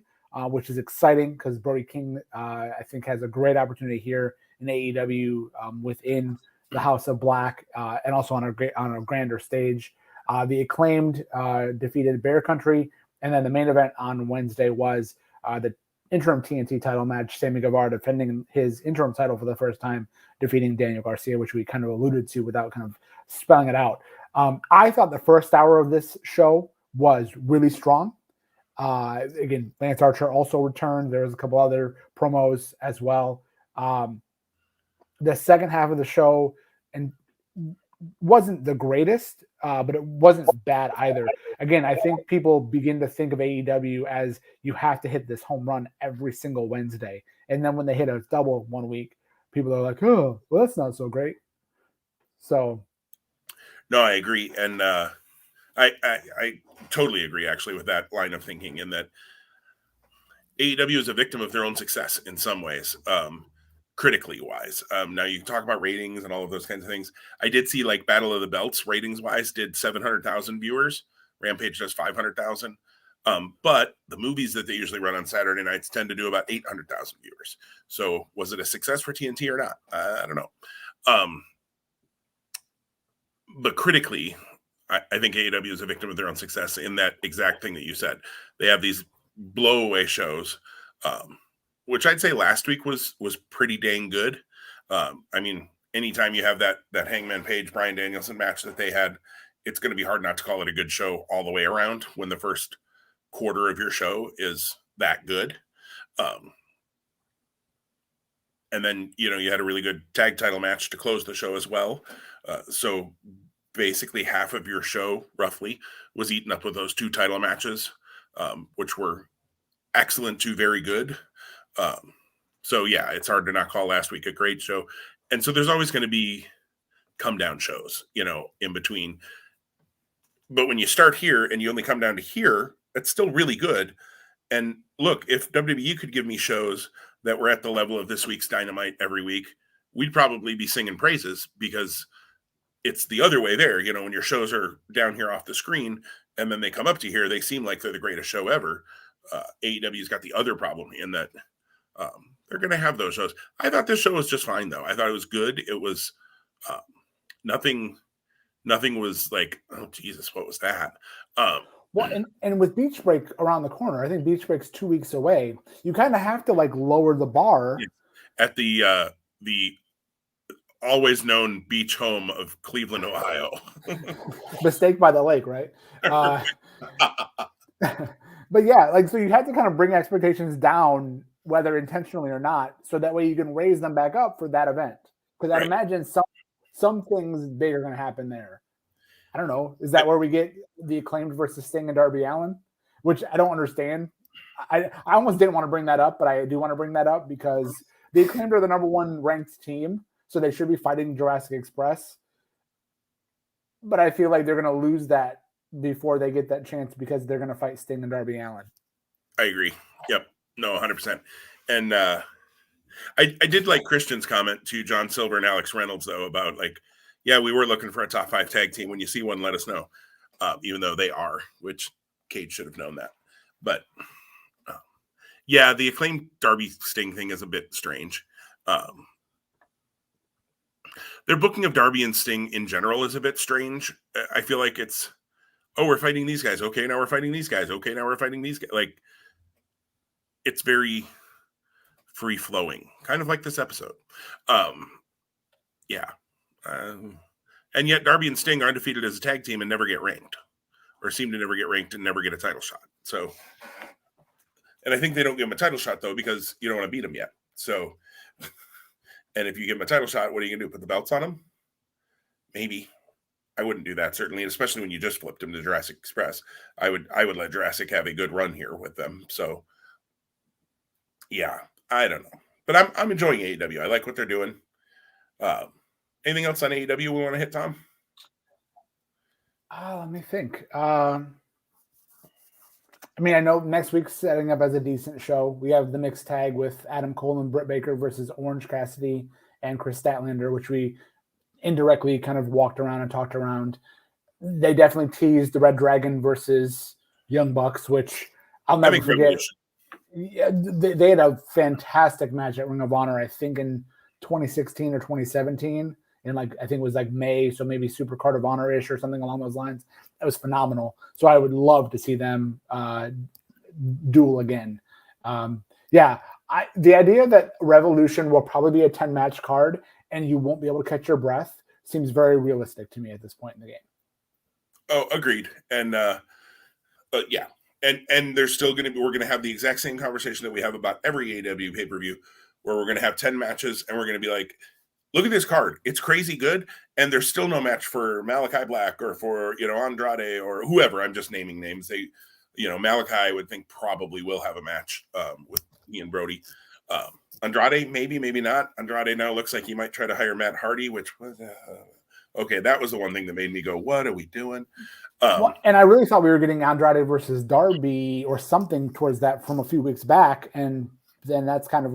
which is exciting because Brody King, I think, has a great opportunity here in AEW within the House of Black and also on a grander stage. The Acclaimed defeated Bear Country, and then the main event on Wednesday was the interim TNT title match. Sammy Guevara defending his interim title for the first time, defeating Daniel Garcia, which we kind of alluded to without kind of spelling it out. I thought the first hour of this show was really strong. Again, Lance Archer also returned. There was a couple other promos as well. The second half of the show and wasn't the greatest, but it wasn't bad either. Again, I think people begin to think of AEW as you have to hit this home run every single Wednesday. And then when they hit a double one week, people are like, oh, well, that's not so great. So. No, I agree. And I totally agree, actually, with that line of thinking, in that AEW is a victim of their own success in some ways. Critically wise. Now you can talk about ratings and all of those kinds of things. I did see like Battle of the Belts ratings wise did 700,000 viewers. Rampage does 500,000. But the movies that they usually run on Saturday nights tend to do about 800,000 viewers. So was it a success for TNT or not? I don't know. But critically, I think AEW is a victim of their own success in that exact thing that you said. They have these blowaway shows, which I'd say last week was pretty dang good. I mean, anytime you have that Hangman Page, Bryan Danielson match that they had, it's going to be hard not to call it a good show all the way around when the first quarter of your show is that good. And then, you had a really good tag title match to close the show as well. So basically half of your show, roughly, was eaten up with those two title matches, which were excellent to very good. So yeah, it's hard to not call last week a great show. And so there's always going to be come down shows, in between. But when you start here and you only come down to here, it's still really good. And look, if WWE could give me shows that were at the level of this week's Dynamite every week, we'd probably be singing praises, because it's the other way there. When your shows are down here off the screen and then they come up to here, they seem like they're the greatest show ever. AEW's got the other problem in that they're going to have those shows. I thought this show was just fine, though. I thought it was good. It was nothing was like, oh, Jesus, what was that? Well, and with Beach Break around the corner, I think Beach Break's 2 weeks away. You kind of have to like lower the bar at the always known beach home of Cleveland, Ohio. Mistake by the lake, right? But yeah, like, so you have to kind of bring expectations down, whether intentionally or not, so that way you can raise them back up for that event. Because I'd imagine some things big are going to happen there. I don't know. Is that where we get the Acclaimed versus Sting and Darby Allin? Which I don't understand. I almost didn't want to bring that up, but I do want to bring that up because the Acclaimed are the number one ranked team, so they should be fighting Jurassic Express. But I feel like they're going to lose that before they get that chance, because they're going to fight Sting and Darby Allin. I agree. Yep. No, 100%. And I did like Christian's comment to John Silver and Alex Reynolds, though, about like, yeah, we were looking for a top 5 tag team. When you see one, let us know. Even though they are, which Cage should have known that. But yeah, the Acclaimed Darby Sting thing is a bit strange. Their booking of Darby and Sting in general is a bit strange. I feel like it's, oh, we're fighting these guys. Okay, now we're fighting these guys. Okay, now we're fighting these guys. Like, it's very free flowing, kind of like this episode. Yeah. And yet Darby and Sting are undefeated as a tag team and never get ranked, or seem to never get ranked and never get a title shot. So And I think they don't give him a title shot, though, because you don't want to beat him yet. So, and if you give him a title shot, what are you going to do? Put the belts on him? Maybe. I wouldn't do that, certainly, especially when you just flipped him to Jurassic Express. I would let Jurassic have a good run here with them. So, yeah, I don't know. But I'm enjoying AEW. I like what they're doing. Anything else on AEW we want to hit, Tom? Let me think. I mean, I know next week's setting up as a decent show. We have the mixed tag with Adam Cole and Britt Baker versus Orange Cassidy and Chris Statlander, which we indirectly kind of walked around and talked around. They definitely teased the Red Dragon versus Young Bucks, which I'll never forget. Yeah, they had a fantastic match at Ring of Honor, I think in 2016 or 2017. And I think it was May, so maybe Super Card of Honor-ish or something along those lines. That was phenomenal. So I would love to see them duel again. The idea that Revolution will probably be a 10-match card and you won't be able to catch your breath seems very realistic to me at this point in the game. Oh, agreed. And yeah. And there's still we're going to have the exact same conversation that we have about every AEW pay-per-view, where we're going to have 10 matches and we're going to be like, look at this card. It's crazy good. And there's still no match for Malachi Black or for, Andrade or whoever. I'm just naming names. They, Malachi, I would think probably will have a match with Ian Brody. Andrade, maybe not. Andrade now looks like he might try to hire Matt Hardy, which was, okay, that was the one thing that made me go, what are we doing? And I really thought we were getting Andrade versus Darby or something towards that from a few weeks back. And then that's kind of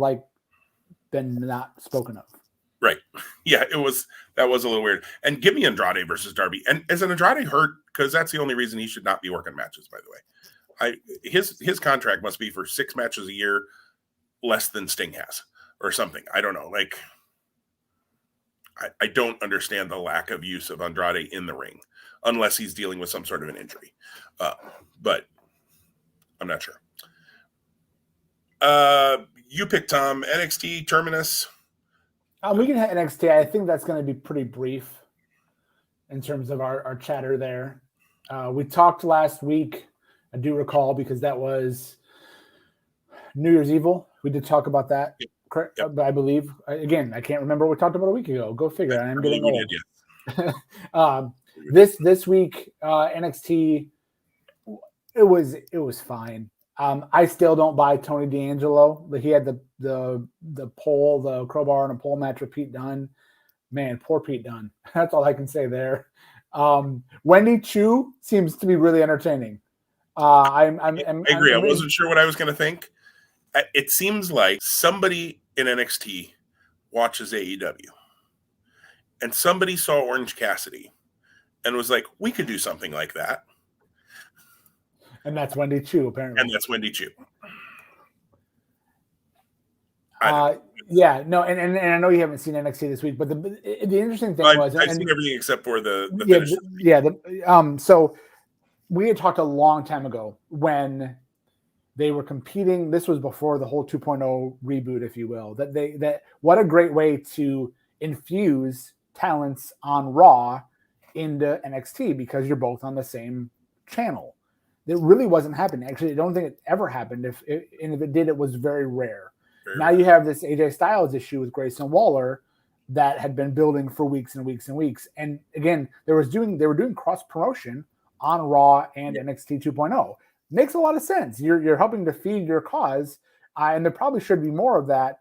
been not spoken of. Right. Yeah, that was a little weird. And give me Andrade versus Darby. And is Andrade hurt? Because that's the only reason he should not be working matches, by the way. His contract must be for 6 matches a year, less than Sting has, or something. I don't know. I don't understand the lack of use of Andrade in the ring, unless he's dealing with some sort of an injury. But I'm not sure. You pick, Tom. NXT Terminus. We can hit NXT. I think that's going to be pretty brief in terms of our chatter there. We talked last week, I do recall, because that was New Year's Evil. We did talk about that, yep. I believe. Again, I can't remember what we talked about a week ago. Go figure. I am getting old. This week, NXT, it was fine. I still don't buy Tony D'Angelo. He had the pole, the crowbar and a pole match with Pete Dunne. Man, poor Pete Dunne. That's all I can say there. Wendy Chu seems to be really entertaining. I agree. I wasn't sure what I was going to think. It seems like somebody in NXT watches AEW, and somebody saw Orange Cassidy and was like, we could do something like that. And that's Wendy Chu, apparently. And that's Wendy Chu. Yeah, no, and I know you haven't seen NXT this week, but the interesting thing was I've seen everything except for the finish. So we had talked a long time ago when they were competing. This was before the whole 2.0 reboot, if you will. That what a great way to infuse talents on Raw into NXT, because you're both on the same channel. It really wasn't happening. Actually, I don't think it ever happened. If it did, it was very rare. Now you have this AJ Styles issue with Grayson Waller that had been building for weeks and weeks and weeks. And again, they were doing cross promotion on Raw and NXT 2.0. Makes a lot of sense. You're helping to feed your cause, and there probably should be more of that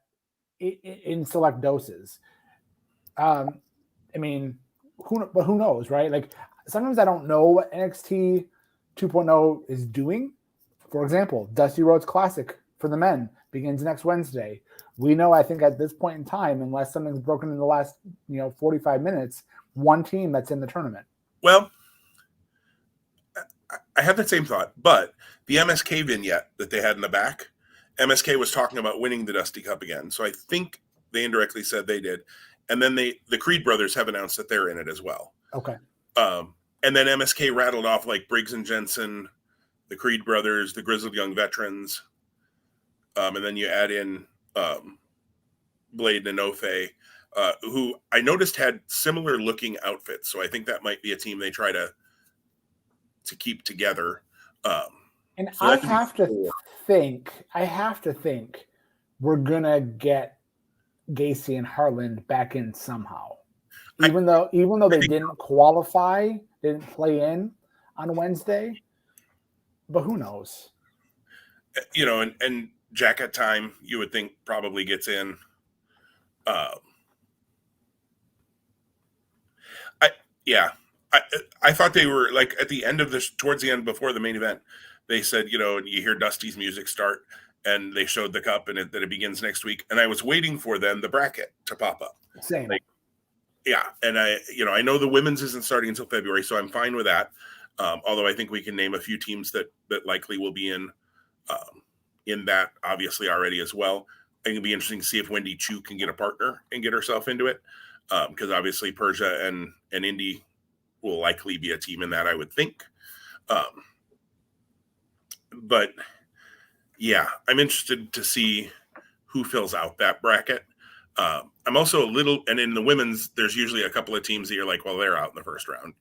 in select doses. I mean, who knows, right? Sometimes I don't know what NXT 2.0 is doing. For example, Dusty Rhodes Classic for the men begins next Wednesday. We know, I think at this point in time, unless something's broken in the last 45 minutes, one team that's in the tournament. Well, I had that same thought, but the MSK vignette that they had in the back, MSK was talking about winning the Dusty Cup again. So I think they indirectly said they did. And then the Creed brothers have announced that they're in it as well. Okay. And then MSK rattled off Briggs and Jensen, the Creed brothers, the Grizzled Young Veterans. And then you add in Blade and Inoue, who I noticed had similar looking outfits. So I think that might be a team they try to keep together. And So that could be I have to think we're gonna get Gacy and Harlan back in somehow. Even though they didn't qualify, didn't play in on Wednesday. But who knows? And Jack at time you would think probably gets in. I thought they were like at the end of this, towards the end before the main event, they said, and you hear Dusty's music start and they showed the cup and that it begins next week. And I was waiting for then the bracket to pop up. Same. And I know the women's isn't starting until February, so I'm fine with that. Although I think we can name a few teams that likely will be in that obviously already as well. I think it'll be interesting to see if Wendy Chu can get a partner and get herself into it. Because obviously Persia and Indy will likely be a team in that, I would think. But yeah, I'm interested to see who fills out that bracket. I'm also and in the women's, there's usually a couple of teams that you're like, well, they're out in the first round,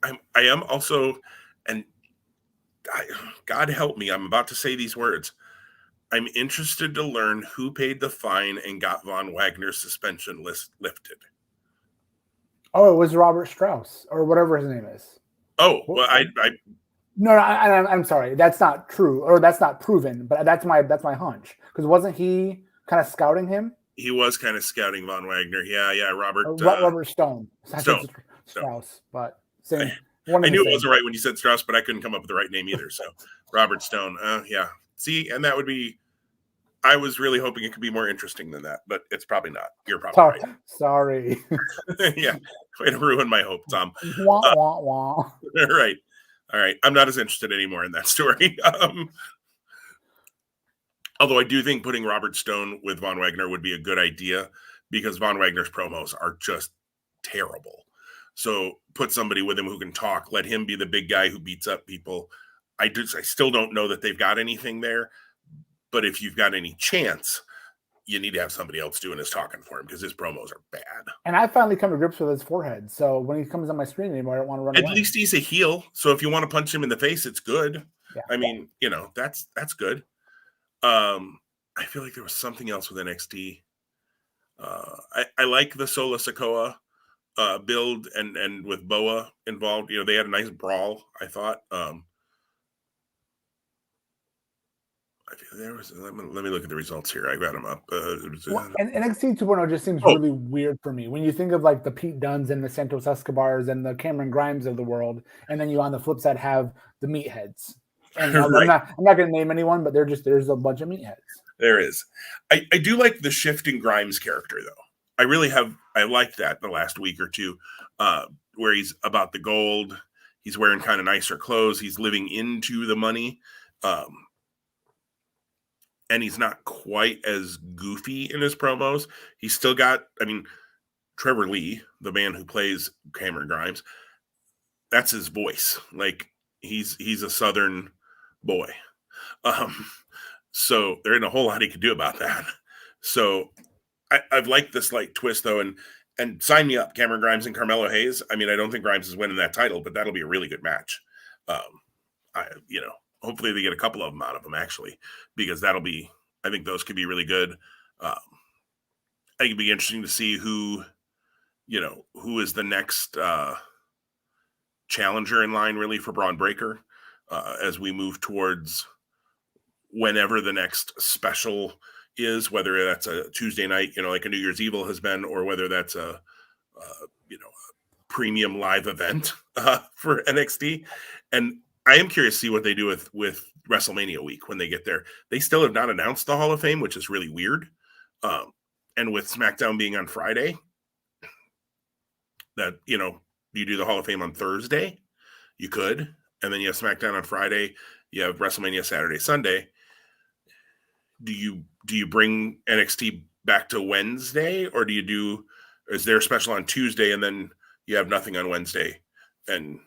I am also, and God help me, I'm about to say these words. I'm interested to learn who paid the fine and got Von Wagner's suspension lifted. Oh, it was Robert Strauss or whatever his name is. Oh, well, I'm sorry. That's not true, or that's not proven. But that's my hunch. Because wasn't he kind of scouting him? He was kind of scouting Von Wagner. Yeah, Robert. Robert Stone. Strauss, but same. I knew it wasn't right when you said Strauss, but I couldn't come up with the right name either. So Robert Stone. Yeah. See, and that would be. I was really hoping it could be more interesting than that, but it's probably not. You're probably right. Sorry. Yeah. Way to ruin my hope, Tom. Wah, wah, wah. All right. I'm not as interested anymore in that story. Although I do think putting Robert Stone with Von Wagner would be a good idea because Von Wagner's promos are just terrible. So put somebody with him who can talk. Let him be the big guy who beats up people. I still don't know that they've got anything there. But if you've got any chance, you need to have somebody else doing his talking for him because his promos are bad. And I finally come to grips with his forehead. So when he comes on my screen anymore, I don't want to run away. At least he's a heel. So if you want to punch him in the face, it's good. Yeah. I mean, that's good. I feel like there was something else with NXT. I like the Sola Sikoa build and with Boa involved. They had a nice brawl, I thought. Let me look at the results here. I got them up. And NXT 2.0 just seems really weird for me. When you think of like the Pete Dunnes and the Santos Escobars and the Cameron Grimes of the world, and then you on the flip side have the meatheads. And right. I'm not going to name anyone, but there's a bunch of meatheads. There is. I do like the shift in Grimes character though. I really have. I liked that the last week or two, where he's about the gold. He's wearing kind of nicer clothes. He's living into the money. And he's not quite as goofy in his promos. He's still got, Trevor Lee, the man who plays Cameron Grimes, that's his voice. Like he's a Southern boy. So there ain't a whole lot he could do about that. So I've liked this like twist though, and sign me up, Cameron Grimes and Carmelo Hayes. I don't think Grimes is winning that title, but that'll be a really good match. Hopefully they get a couple of them out of them actually, because I think those could be really good. I think it'd be interesting to see who is the next challenger in line really for Braun Breaker as we move towards whenever the next special is, whether that's a Tuesday night, like a New Year's Evil has been, or whether that's a premium live event for NXT. And I am curious to see what they do with WrestleMania week when they get there. They still have not announced the Hall of Fame, which is really weird. And with SmackDown being on Friday, that, you do the Hall of Fame on Thursday, you could. And then you have SmackDown on Friday, you have WrestleMania Saturday, Sunday. Do you bring NXT back to Wednesday, or is there a special on Tuesday and then you have nothing on Wednesday and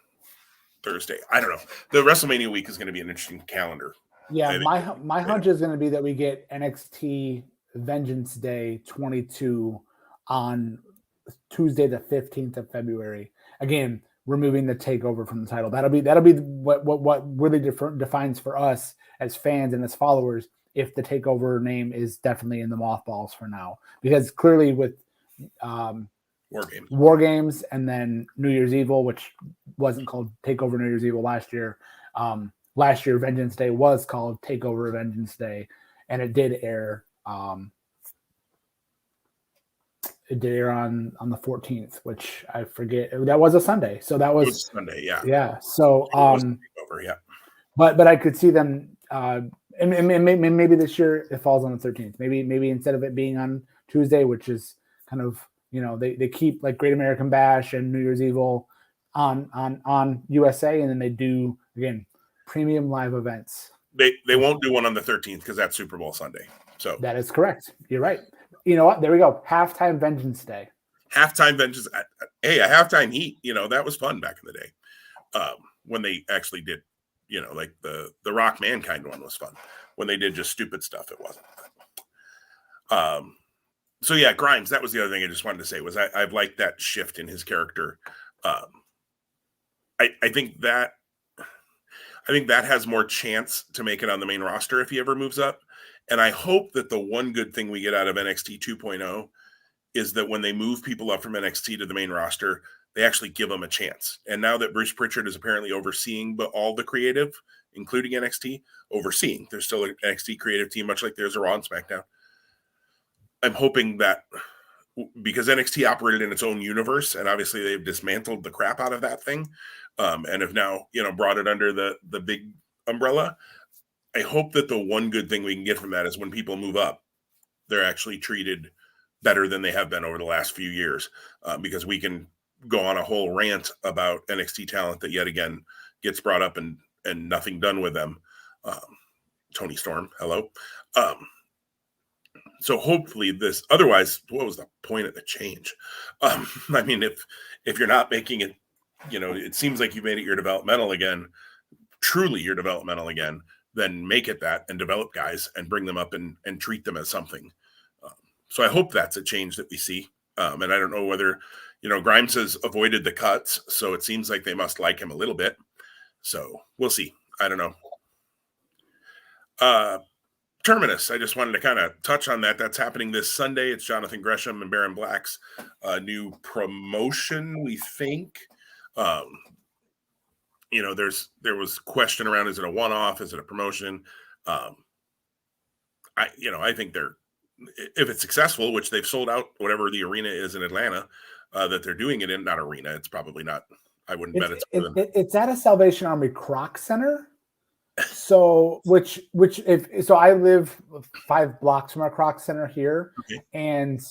Thursday? I don't know. The WrestleMania week is going to be an interesting calendar. Yeah, my hunch is going to be that we get NXT Vengeance Day 22 on Tuesday the 15th of February. Again, removing the takeover from the title. That'll be what really defines for us as fans and as followers if the takeover name is definitely in the mothballs for now, because clearly with War Games and then New Year's Evil, which wasn't called Takeover New Year's Evil last year. Last year Vengeance Day was called Takeover Vengeance Day, and it did air. It did air on the 14th, which I forget. That was a Sunday, so that was Sunday. Yeah. Yeah. So Takeover, yeah. But I could see them. And maybe this year it falls on the 13th. Maybe instead of it being on Tuesday, which is kind of, they keep like Great American Bash and New Year's Evil on USA, and then they do again premium live events. They won't do one on the 13th because that's Super Bowl Sunday. So that is correct. You're right. You know what? There we go. Halftime Vengeance Day. Halftime Vengeance. Hey, a halftime heat. That was fun back in the day when they actually did. Like the Rock Mankind one was fun. When they did just stupid stuff, it wasn't. So yeah, Grimes. That was the other thing I just wanted to say was I've liked that shift in his character. I think that has more chance to make it on the main roster if he ever moves up. And I hope that the one good thing we get out of NXT 2.0 is that when they move people up from NXT to the main roster, they actually give them a chance. And now that Bruce Pritchard is apparently overseeing all the creative, including NXT, there's still an NXT creative team, much like there's a Raw and SmackDown. I'm hoping that because NXT operated in its own universe, and obviously they've dismantled the crap out of that thing, and have now, brought it under the big umbrella. I hope that the one good thing we can get from that is when people move up, they're actually treated better than they have been over the last few years, because we can go on a whole rant about NXT talent that yet again gets brought up and nothing done with them. Tony Storm, hello. So hopefully otherwise, what was the point of the change? I mean, if you're not making it, it seems like you've made it your developmental again, truly your developmental again, then make it that and develop guys and bring them up and treat them as something. So I hope that's a change that we see. And I don't know whether, Grimes has avoided the cuts, so it seems like they must like him a little bit. So we'll see. I don't know. Terminus, I just wanted to kind of touch on that. That's happening this Sunday. It's Jonathan Gresham and Baron Black's new promotion, we think. There was question around, is it a one-off? Is it a promotion? I think if it's successful, which they've sold out whatever the arena is in Atlanta, that they're doing it in, not arena. It's probably not, I wouldn't bet it's at a Salvation Army Croc Center. So, so I live 5 blocks from our Croc Center here, okay. And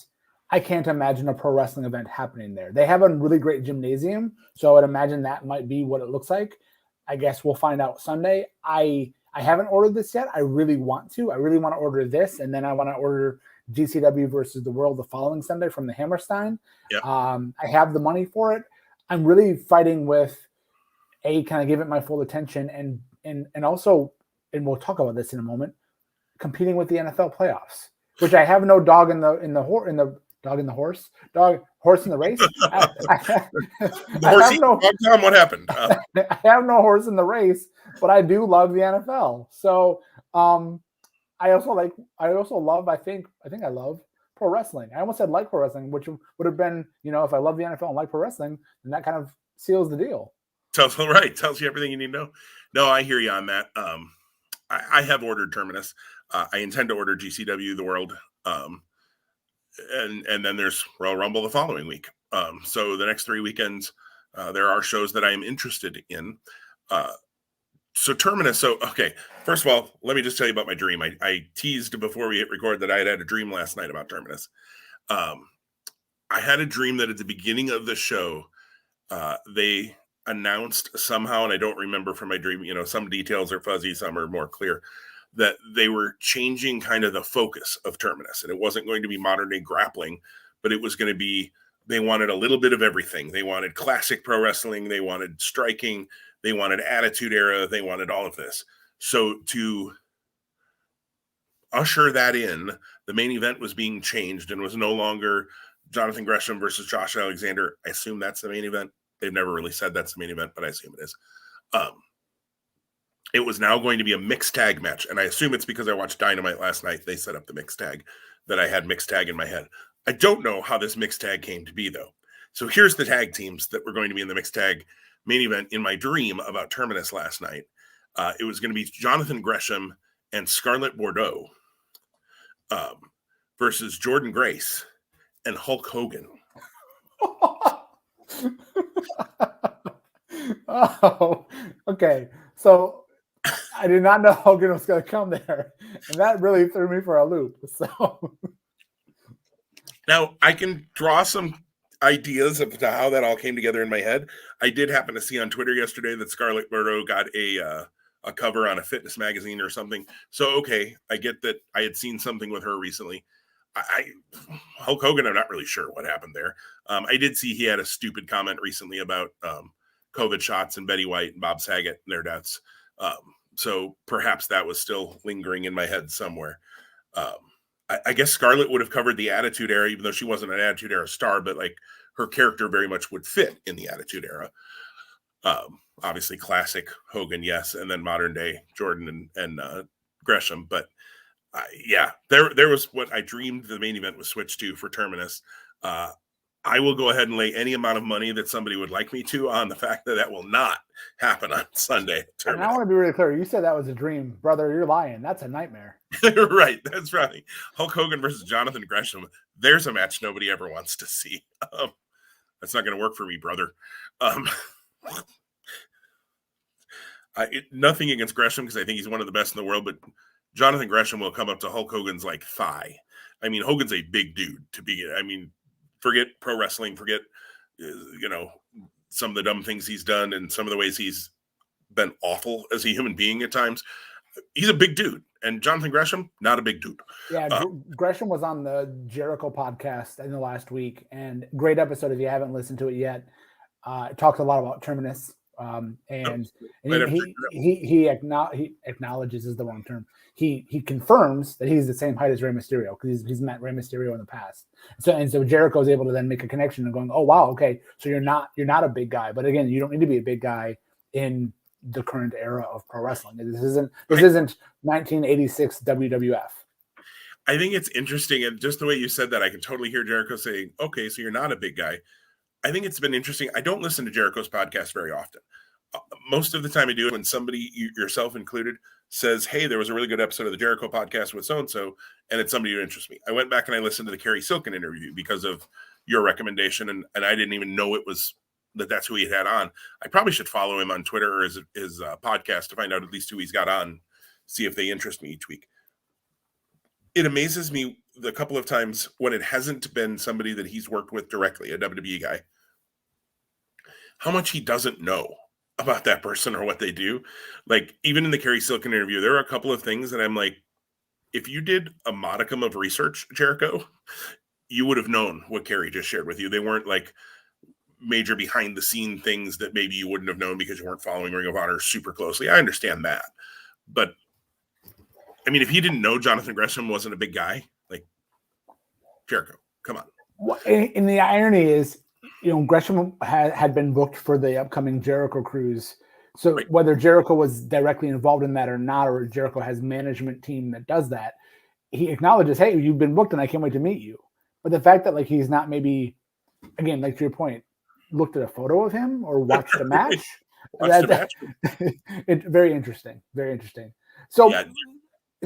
I can't imagine a pro wrestling event happening there. They have a really great gymnasium, so I would imagine that might be what it looks like. I guess we'll find out Sunday. I haven't ordered this yet. I really want to. I really want to order this, and then I want to order GCW versus the World the following Sunday from the Hammerstein. Yep. I have the money for it. I'm really fighting with kind of give it my full attention and also, and we'll talk about this in a moment, competing with the NFL playoffs, which I have no horse in the race. What happened? I have no horse in the race, but I do love the NFL. So I love pro wrestling. I almost said like pro wrestling, which would have been, if I love the NFL and like pro wrestling, then that kind of seals the deal. Tells you everything you need to know. No, I hear you on that. I have ordered Terminus. I intend to order GCW the World. And then there's Royal Rumble the following week. So the next 3 weekends, there are shows that I am interested in. So Terminus. So, okay. First of all, let me just tell you about my dream. I teased before we hit record that I had a dream last night about Terminus. I had a dream that at the beginning of the show, they announced somehow, and I don't remember from my dream, some details are fuzzy, some are more clear, that they were changing kind of the focus of Terminus. And it wasn't going to be modern day grappling, but it was going to be, they wanted a little bit of everything. They wanted classic pro wrestling. They wanted striking. They wanted attitude era. They wanted all of this. So to usher that in, the main event was being changed and was no longer Jonathan Gresham versus Josh Alexander. I assume that's the main event. They've never really said that's the main event, but I assume it is. It was now going to be a mixed tag match. And I assume it's because I watched Dynamite last night. They set up the mixed tag, that I had mixed tag in my head. I don't know how this mixed tag came to be, though. So here's the tag teams that were going to be in the mixed tag main event in my dream about Terminus last night. It was going to be Jonathan Gresham and Scarlett Bordeaux versus Jordan Grace and Hulk Hogan. Oh, okay. So I did not know Hogan was going to come there, and that really threw me for a loop. So now I can draw some ideas of how that all came together in my head. I did happen to see on Twitter yesterday that Scarlett Bordeaux got a cover on a fitness magazine or something. So, okay, I get that I had seen something with her recently. Hulk Hogan, I'm not really sure what happened there. I did see he had a stupid comment recently about COVID shots and Betty White and Bob Saget and their deaths. So perhaps that was still lingering in my head somewhere. I guess Scarlett would have covered the Attitude Era, even though she wasn't an Attitude Era star, but like her character very much would fit in the Attitude Era. Obviously classic Hogan, yes, and then modern day Jordan and Gresham. But yeah, there was what I dreamed the main event was switched to for Terminus. I will go ahead and lay any amount of money that somebody would like me to on the fact that will not happen on Sunday. And I want to be really clear. You said that was a dream. Brother, you're lying. That's a nightmare. Right. That's right. Hulk Hogan versus Jonathan Gresham. There's a match nobody ever wants to see. That's not going to work for me, brother. Nothing against Gresham because I think he's one of the best in the world, but Jonathan Gresham will come up to Hulk Hogan's like thigh. I mean, Hogan's a big dude to begin. I mean, forget pro wrestling, forget, some of the dumb things he's done and some of the ways he's been awful as a human being at times. He's a big dude. And Jonathan Gresham, not a big dude. Yeah, Gresham was on the Jericho podcast in the last week, and great episode if you haven't listened to it yet. It talks a lot about Terminus. He acknowledges is the wrong term. He confirms that he's the same height as Rey Mysterio because he's met Rey Mysterio in the past. So Jericho is able to then make a connection and going, oh wow, okay, so you're not a big guy, but again, you don't need to be a big guy in the current era of pro wrestling. This isn't 1986 WWF. I think it's interesting, and just the way you said that, I can totally hear Jericho saying, okay, so you're not a big guy. I think it's been interesting. I don't listen to Jericho's podcast very often. Most of the time I do it when somebody, yourself included, says, hey, there was a really good episode of the Jericho podcast with so-and-so, and it's somebody who interests me. I went back and I listened to the Carrie Silken interview because of your recommendation, and I didn't even know it was that's who he had on. I probably should follow him on Twitter or his podcast to find out at least who he's got on, see if they interest me each week. It amazes me the couple of times when it hasn't been somebody that he's worked with directly, a WWE guy, how much he doesn't know about that person or what they do. Like, even in the Carrie Silken interview, there are a couple of things that I'm like, if you did a modicum of research, Jericho, you would have known what Carrie just shared with you. They weren't like major behind the scene things that maybe you wouldn't have known because you weren't following Ring of Honor super closely. I understand that. But I mean, if he didn't know Jonathan Gresham wasn't a big guy, like, Jericho, come on. Well, and the irony is, Gresham had been booked for the upcoming Jericho cruise. So right. Whether Jericho was directly involved in that or not, or Jericho has management team that does that, he acknowledges, hey, you've been booked and I can't wait to meet you. But the fact that he's not maybe, again, like to your point, looked at a photo of him or watched a match. It's very interesting. Very interesting. So, yeah.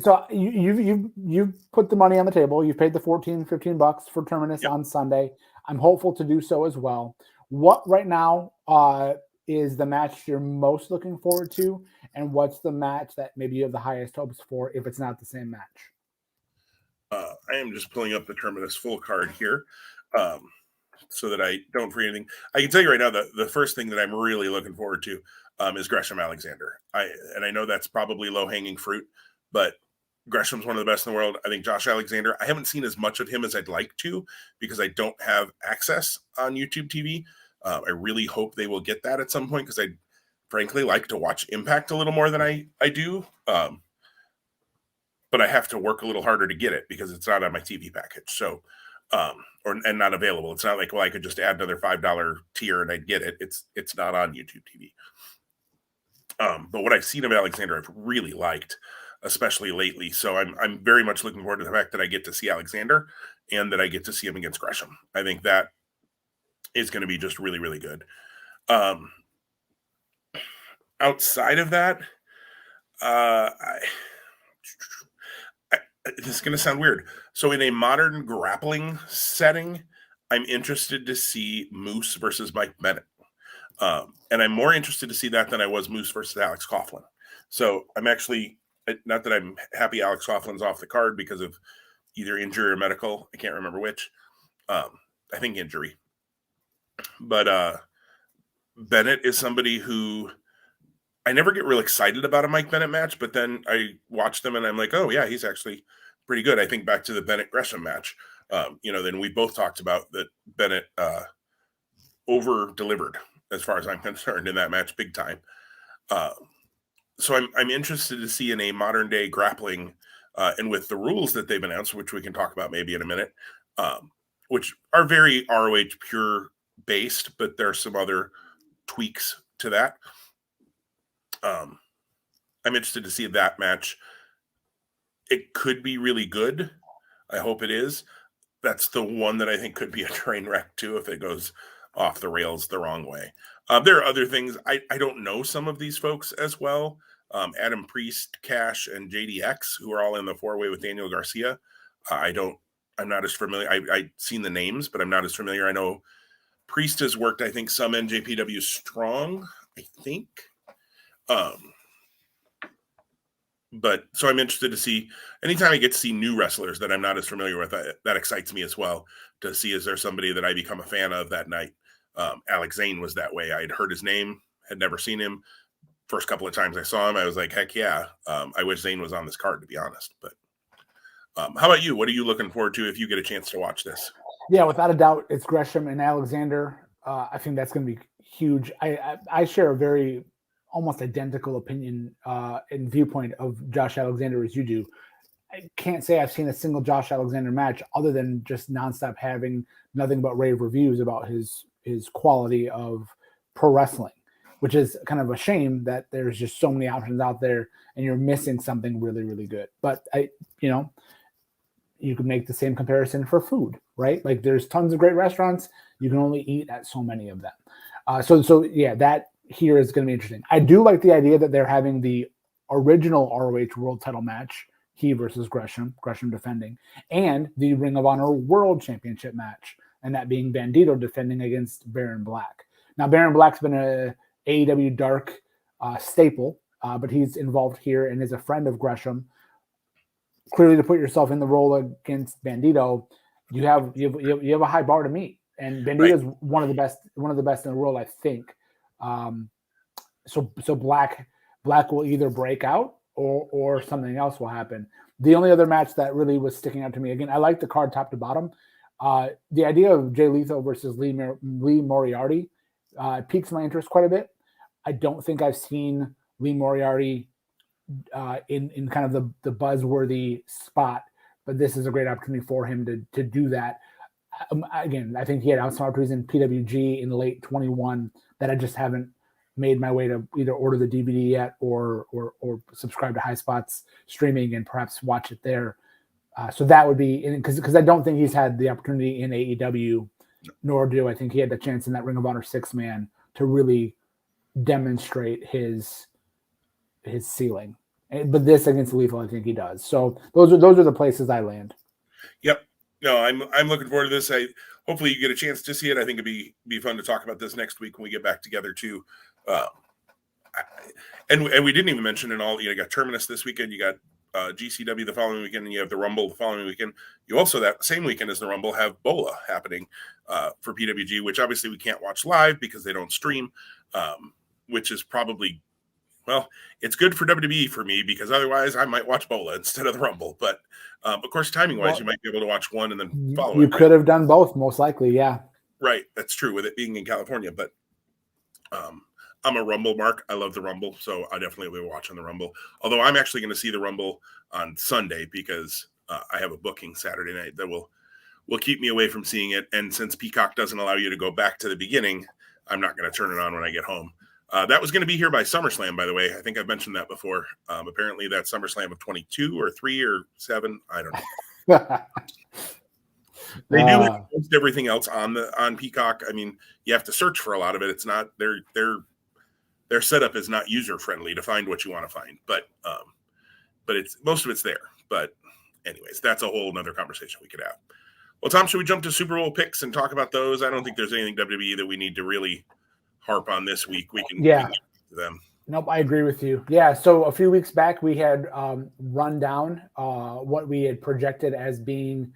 So you've put the money on the table. You've paid the $15 for Terminus on Sunday. I'm hopeful to do so as well. What right now is the match you're most looking forward to, and what's the match that maybe you have the highest hopes for if it's not the same match? I am just pulling up the Terminus full card here so that I don't forget anything. I can tell you right now that the first thing that I'm really looking forward to is Gresham Alexander. I know that's probably low-hanging fruit, but Gresham's one of the best in the world. I think Josh Alexander, I haven't seen as much of him as I'd like to because I don't have access on YouTube TV. I really hope they will get that at some point because I'd frankly like to watch Impact a little more than I do. But I have to work a little harder to get it because it's not on my TV package. So and not available. It's not like, well, I could just add another $5 tier and I'd get it. It's not on YouTube TV. But what I've seen of Alexander, I've really liked, especially lately. So I'm very much looking forward to the fact that I get to see Alexander and that I get to see him against Gresham. I think that is going to be just really, really good. Outside of that, this is going to sound weird. So in a modern grappling setting, I'm interested to see Moose versus Mike Bennett. And I'm more interested to see that than I was Moose versus Alex Coughlin. So I'm actually, not that I'm happy Alex Coughlin's off the card because of either injury or medical. I can't remember which. I think injury. But Bennett is somebody who I never get real excited about a Mike Bennett match, but then I watch them and I'm like, oh yeah, he's actually pretty good. I think back to the Bennett Gresham match. Then we both talked about that Bennett over delivered as far as I'm concerned in that match, big time. So I'm interested to see in a modern day grappling and with the rules that they've announced, which we can talk about maybe in a minute, which are very ROH pure based, but there are some other tweaks to that. I'm interested to see that match. It could be really good. I hope it is. That's the one that I think could be a train wreck too if it goes off the rails the wrong way. There are other things. I don't know some of these folks as well. Adam Priest, Cash, and JDX, who are all in the 4-way with Daniel Garcia. I'm not as familiar. I've seen the names, but I'm not as familiar. I know Priest has worked, I think, some NJPW Strong, I think. But so I'm interested to see anytime I get to see new wrestlers that I'm not as familiar with, that excites me as well to see, is there somebody that I become a fan of that night? Alex Zane was that way. I'd heard his name, had never seen him. First couple of times I saw him, I was like, heck yeah. I wish Zane was on this card, to be honest. But how about you? What are you looking forward to if you get a chance to watch this? Yeah, without a doubt, it's Gresham and Alexander. I think that's going to be huge. I share a very almost identical opinion and viewpoint of Josh Alexander as you do. I can't say I've seen a single Josh Alexander match other than just nonstop having nothing but rave reviews about his quality of pro wrestling, which is kind of a shame that there's just so many options out there and you're missing something really, really good. But you could make the same comparison for food, right? Like there's tons of great restaurants. You can only eat at so many of them. So yeah, that here is going to be interesting. I do like the idea that they're having the original ROH world title match, he versus Gresham defending, and the Ring of Honor World Championship match, and that being Bandito defending against Baron Black. Now, Baron Black's been a AEW Dark staple, but he's involved here and is a friend of Gresham. Clearly, to put yourself in the role against Bandito, you have a high bar to meet, and Bandito is one of the best in the world, I think. So Black will either break out or something else will happen. The only other match that really was sticking out to me, again, I like the card top to bottom. The idea of Jay Lethal versus Lee Moriarty piques my interest quite a bit. I don't think I've seen Lee Moriarty in kind of the buzzworthy spot, but this is a great opportunity for him to do that. Again, I think he had outside opportunities in PWG in late 21 that I just haven't made my way to either order the DVD yet or subscribe to High Spots streaming and perhaps watch it there. So that would be because I don't think he's had the opportunity in AEW, nor do I think he had the chance in that Ring of Honor 6-man to really demonstrate his ceiling. But this against Lethal, I think he does. So those are the places I land. Yep. No, I'm looking forward to this. Hopefully you get a chance to see it. I think it'd be fun to talk about this next week when we get back together too. And we didn't even mention in all. You got Terminus this weekend. You got GCW the following weekend, and you have the Rumble the following weekend. You also that same weekend as the Rumble have BOLA happening for PWG, which obviously we can't watch live because they don't stream, which is probably. Well, it's good for WWE for me because otherwise I might watch BOLA instead of the Rumble. But of course, timing-wise, you might be able to watch one and then follow. You could have done both, most likely, yeah. Right, that's true with it being in California. But I'm a Rumble mark. I love the Rumble, so I definitely will be watching the Rumble. Although I'm actually going to see the Rumble on Sunday because I have a booking Saturday night that will will keep me away from seeing it. And since Peacock doesn't allow you to go back to the beginning, I'm not going to turn it on when I get home. That was going to be here by SummerSlam, by the way. I think I've mentioned that before. Apparently that's SummerSlam of 22 or 3 or 7. I don't know. They do have most everything else on Peacock. I mean, you have to search for a lot of it. It's not their setup is not user friendly to find what you want to find, but it's most of it's there. But anyways, that's a whole nother conversation we could have. Well, Tom, should we jump to Super Bowl picks and talk about those? I don't think there's anything WWE that we need to really harp on this week. We can get to them. Nope, I agree with you. Yeah, so a few weeks back we had run down what we had projected as being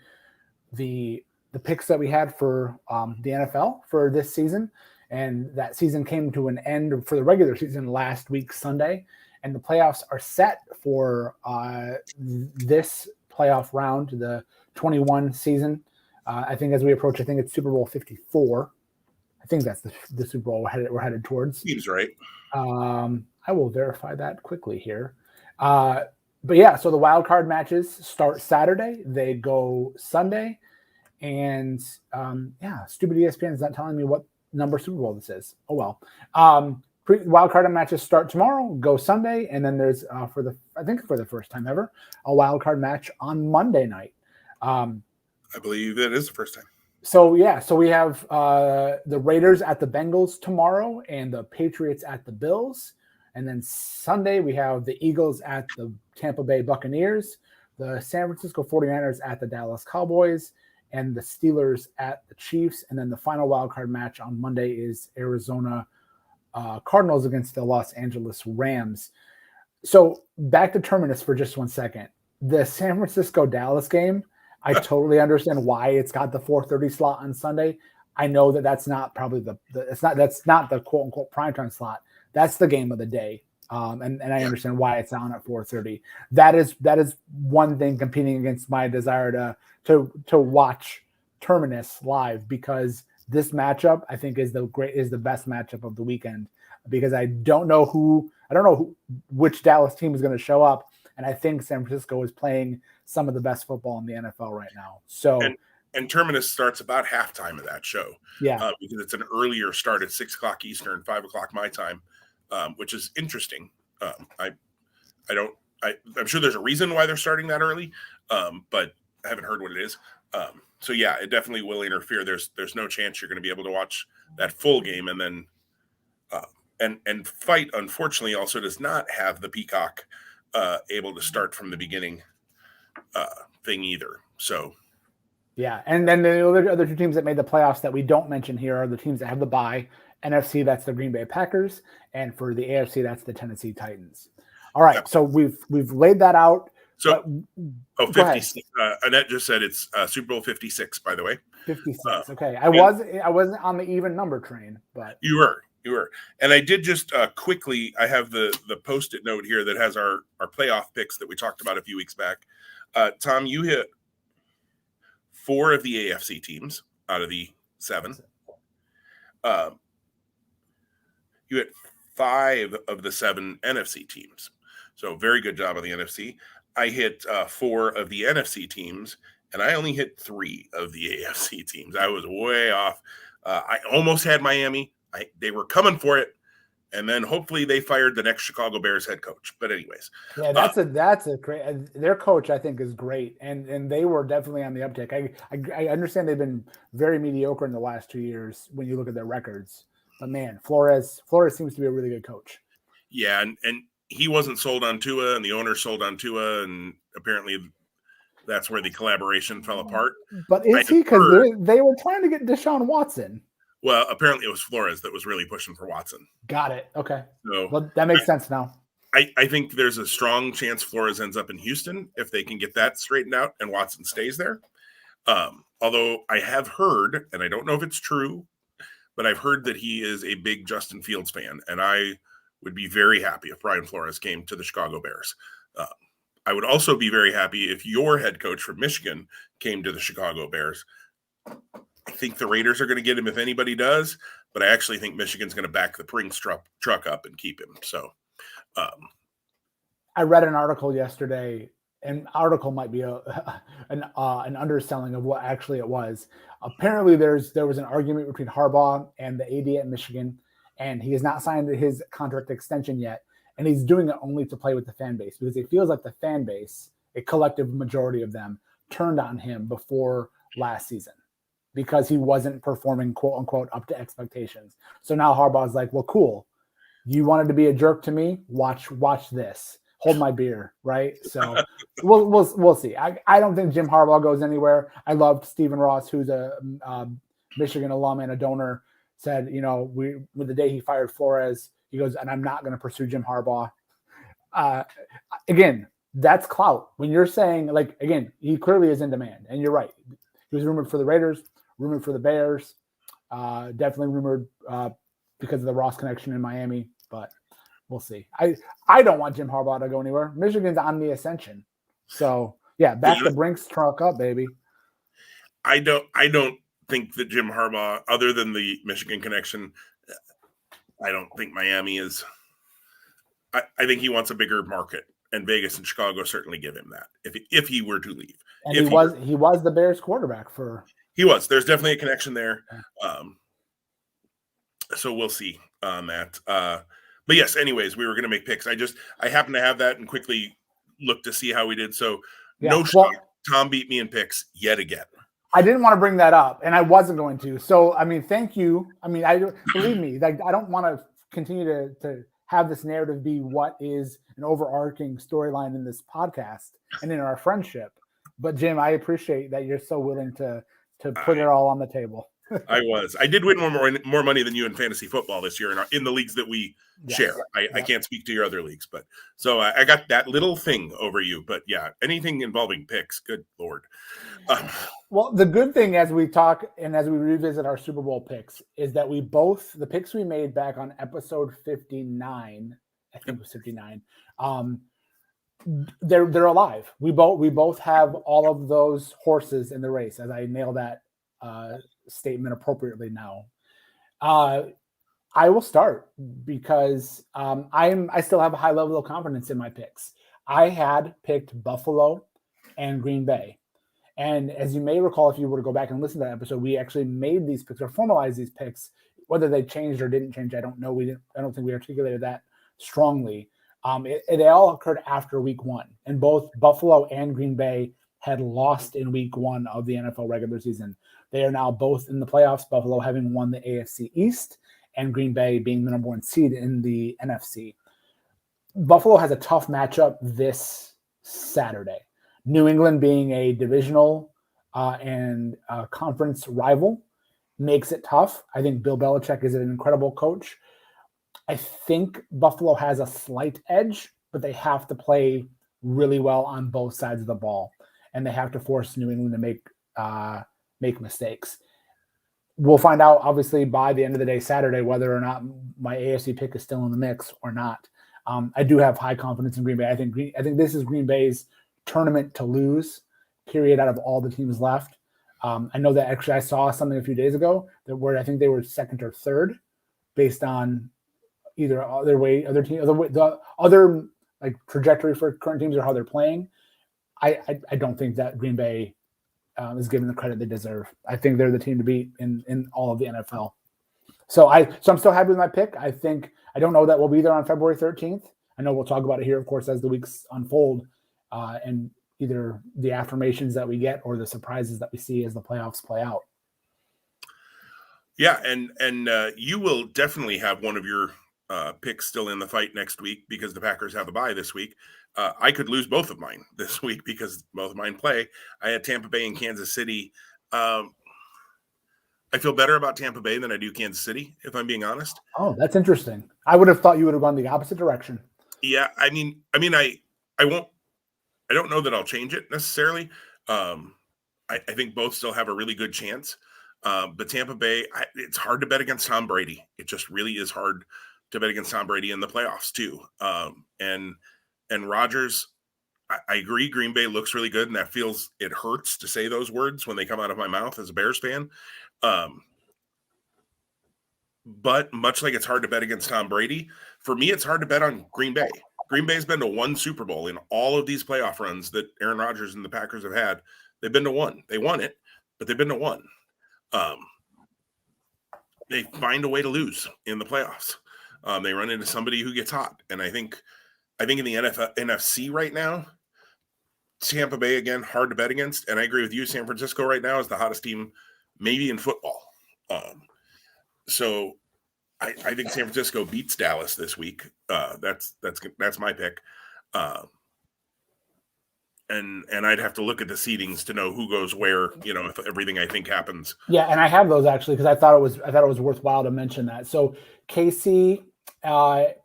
the picks that we had for the NFL for this season, and that season came to an end for the regular season last week Sunday, and the playoffs are set for this playoff round, the 21 season. I think as we approach, I think it's Super Bowl 54. I think that's the Super Bowl we're headed towards. Seems right. I will verify that quickly here. But yeah, so the wild card matches start Saturday. They go Sunday. And stupid ESPN is not telling me what number Super Bowl this is. Oh, well. Wild card matches start tomorrow, go Sunday. And then there's, for the first time ever, a wild card match on Monday night. I believe that is the first time. So we have the Raiders at the Bengals tomorrow and the Patriots at the Bills. And then Sunday we have the Eagles at the Tampa Bay Buccaneers, the San Francisco 49ers at the Dallas Cowboys, and the Steelers at the Chiefs. And then the final wild card match on Monday is Arizona Cardinals against the Los Angeles Rams. So back to Terminus for just 1 second. The San Francisco-Dallas game, I totally understand why it's got the 4:30 slot on Sunday. I know that's not probably that's not the quote unquote primetime slot. That's the game of the day. And I understand why it's on at 4:30. That is one thing competing against my desire to watch Terminus live, because this matchup I think is the best matchup of the weekend, because I don't know which Dallas team is going to show up, and I think San Francisco is playing some of the best football in the NFL right now. So and Terminus starts about halftime of that show. Yeah, because it's an earlier start at 6:00 Eastern, 5:00 my time, which is interesting. I'm sure there's a reason why they're starting that early, but I haven't heard what it is. So yeah, it definitely will interfere. There's no chance you're going to be able to watch that full game, and then and Fight unfortunately also does not have the Peacock able to start from the beginning thing either. So yeah, and then the other two teams that made the playoffs that we don't mention here are the teams that have the bye. NFC, that's the Green Bay Packers, and for the AFC, that's the Tennessee Titans. All right, so we've laid that out. So, 56. Annette just said it's Super Bowl 56, by the way. 56. Okay, I wasn't on the even number train, but you were. And I did just quickly. I have the Post-it note here that has our playoff picks that we talked about a few weeks back. Tom, you hit 4 of the AFC teams out of the 7. You hit 5 of the 7 NFC teams. So very good job on the NFC. I hit 4 of the NFC teams, and I only hit 3 of the AFC teams. I was way off. I almost had Miami. They were coming for it, and then hopefully they fired the next Chicago Bears head coach. But anyways, yeah, that's a great. Their coach, I think, is great, and they were definitely on the uptick. I understand they've been very mediocre in the last 2 years when you look at their records. But man, Flores seems to be a really good coach. Yeah, and he wasn't sold on Tua, and the owner sold on Tua, and apparently that's where the collaboration fell apart. But is he? Because they were trying to get Deshaun Watson. Well, apparently it was Flores that was really pushing for Watson. Got it. Okay. So well, that makes sense now. I think there's a strong chance Flores ends up in Houston if they can get that straightened out and Watson stays there. Although I have heard, and I don't know if it's true, but I've heard that he is a big Justin Fields fan, and I would be very happy if Brian Flores came to the Chicago Bears. I would also be very happy if your head coach from Michigan came to the Chicago Bears. I think the Raiders are going to get him if anybody does, but I actually think Michigan's going to back the Prince truck up and keep him. So I read an article yesterday an article might be an underselling of what actually it was. Apparently, there was an argument between Harbaugh and the AD at Michigan, and he has not signed his contract extension yet, and he's doing it only to play with the fan base because it feels like the fan base, a collective majority of them, turned on him before last season because he wasn't performing quote unquote up to expectations. So now Harbaugh's like, well, cool. You wanted to be a jerk to me. Watch this. Hold my beer, right? So we'll see. I don't think Jim Harbaugh goes anywhere. I loved Stephen Ross, who's a Michigan alum and a donor, said, with the day he fired Flores, he goes, and I'm not going to pursue Jim Harbaugh. Again, that's clout. When you're saying, like, again, he clearly is in demand, and you're right. He was rumored for the Raiders, rumored for the Bears, definitely rumored because of the Ross connection in Miami, but we'll see. I don't want Jim Harbaugh to go anywhere. Michigan's on the ascension. So, yeah, back the Brinks truck up, baby. I don't think that Jim Harbaugh, other than the Michigan connection, I don't think Miami is. I think he wants a bigger market, and Vegas and Chicago certainly give him that if he were to leave. And he was the Bears quarterback for. He was. There's definitely a connection there. So we'll see on that. But yes, anyways, we were going to make picks. I happened to have that and quickly looked to see how we did. So shock, Tom beat me in picks yet again. I didn't want to bring that up, and I wasn't going to. So, I mean, thank you. I mean, believe me, like, I don't want to continue to have this narrative be what is an overarching storyline in this podcast and in our friendship. But Jim, I appreciate that you're so willing to put it all on the table. I did win more money than you in fantasy football this year in the leagues that we share. I can't speak to your other leagues, but so I got that little thing over you. But yeah, anything involving picks, good Lord. Well, the good thing as we talk and as we revisit our Super Bowl picks is that the picks we made back on episode 59, I think it was 59, they're alive. We both have all of those horses in the race, as I nail that statement appropriately now. I will start because I still have a high level of confidence in my picks. I had picked Buffalo and Green Bay. And as you may recall, if you were to go back and listen to that episode, we actually made these picks or formalized these picks. Whether they changed or didn't change, I don't know. I don't think we articulated that strongly. They all occurred after week one, and both Buffalo and Green Bay had lost in week one of the NFL regular season. They are now both in the playoffs, Buffalo having won the AFC East and Green Bay being the number one seed in the NFC. Buffalo has a tough matchup this Saturday. New England being a divisional and conference rival makes it tough. I think Bill Belichick is an incredible coach. I think Buffalo has a slight edge, but they have to play really well on both sides of the ball, and they have to force New England to make mistakes. We'll find out, obviously, by the end of the day Saturday, whether or not my AFC pick is still in the mix or not. I do have high confidence in Green Bay. I think this is Green Bay's tournament to lose, period, out of all the teams left. I know that actually I saw something a few days ago where I think they were second or third based on either the other like trajectory for current teams or how they're playing. I don't think that Green Bay is given the credit they deserve. I think they're the team to beat in all of the NFL. So I'm still happy with my pick. I don't know that we'll be there on February 13th. I know we'll talk about it here, of course, as the weeks unfold, and either the affirmations that we get or the surprises that we see as the playoffs play out. Yeah, and you will definitely have one of your picks still in the fight next week because the Packers have a bye this week. I could lose both of mine this week because both of mine play. I had Tampa Bay and Kansas City. I feel better about Tampa Bay than I do Kansas City, if I'm being honest. Oh, that's interesting. I would have thought you would have gone the opposite direction. Yeah, I won't. I don't know that I'll change it necessarily. I think both still have a really good chance. But Tampa Bay, it's hard to bet against Tom Brady. It just really is hard to bet against Tom Brady in the playoffs too. And Rodgers, I agree. Green Bay looks really good, and it hurts to say those words when they come out of my mouth as a Bears fan. But much like it's hard to bet against Tom Brady, for me, it's hard to bet on Green Bay. Green Bay's been to one Super Bowl in all of these playoff runs that Aaron Rodgers and the Packers have had. They've been to one. They won it, but they've been to one. They find a way to lose in the playoffs. They run into somebody who gets hot. And I think in the NFC right now, Tampa Bay, again, hard to bet against. And I agree with you. San Francisco right now is the hottest team maybe in football. So I think San Francisco beats Dallas this week. That's my pick. And I'd have to look at the seedings to know who goes where, if everything I think happens. Yeah, and I have those actually because I thought it was worthwhile to mention that. So KC,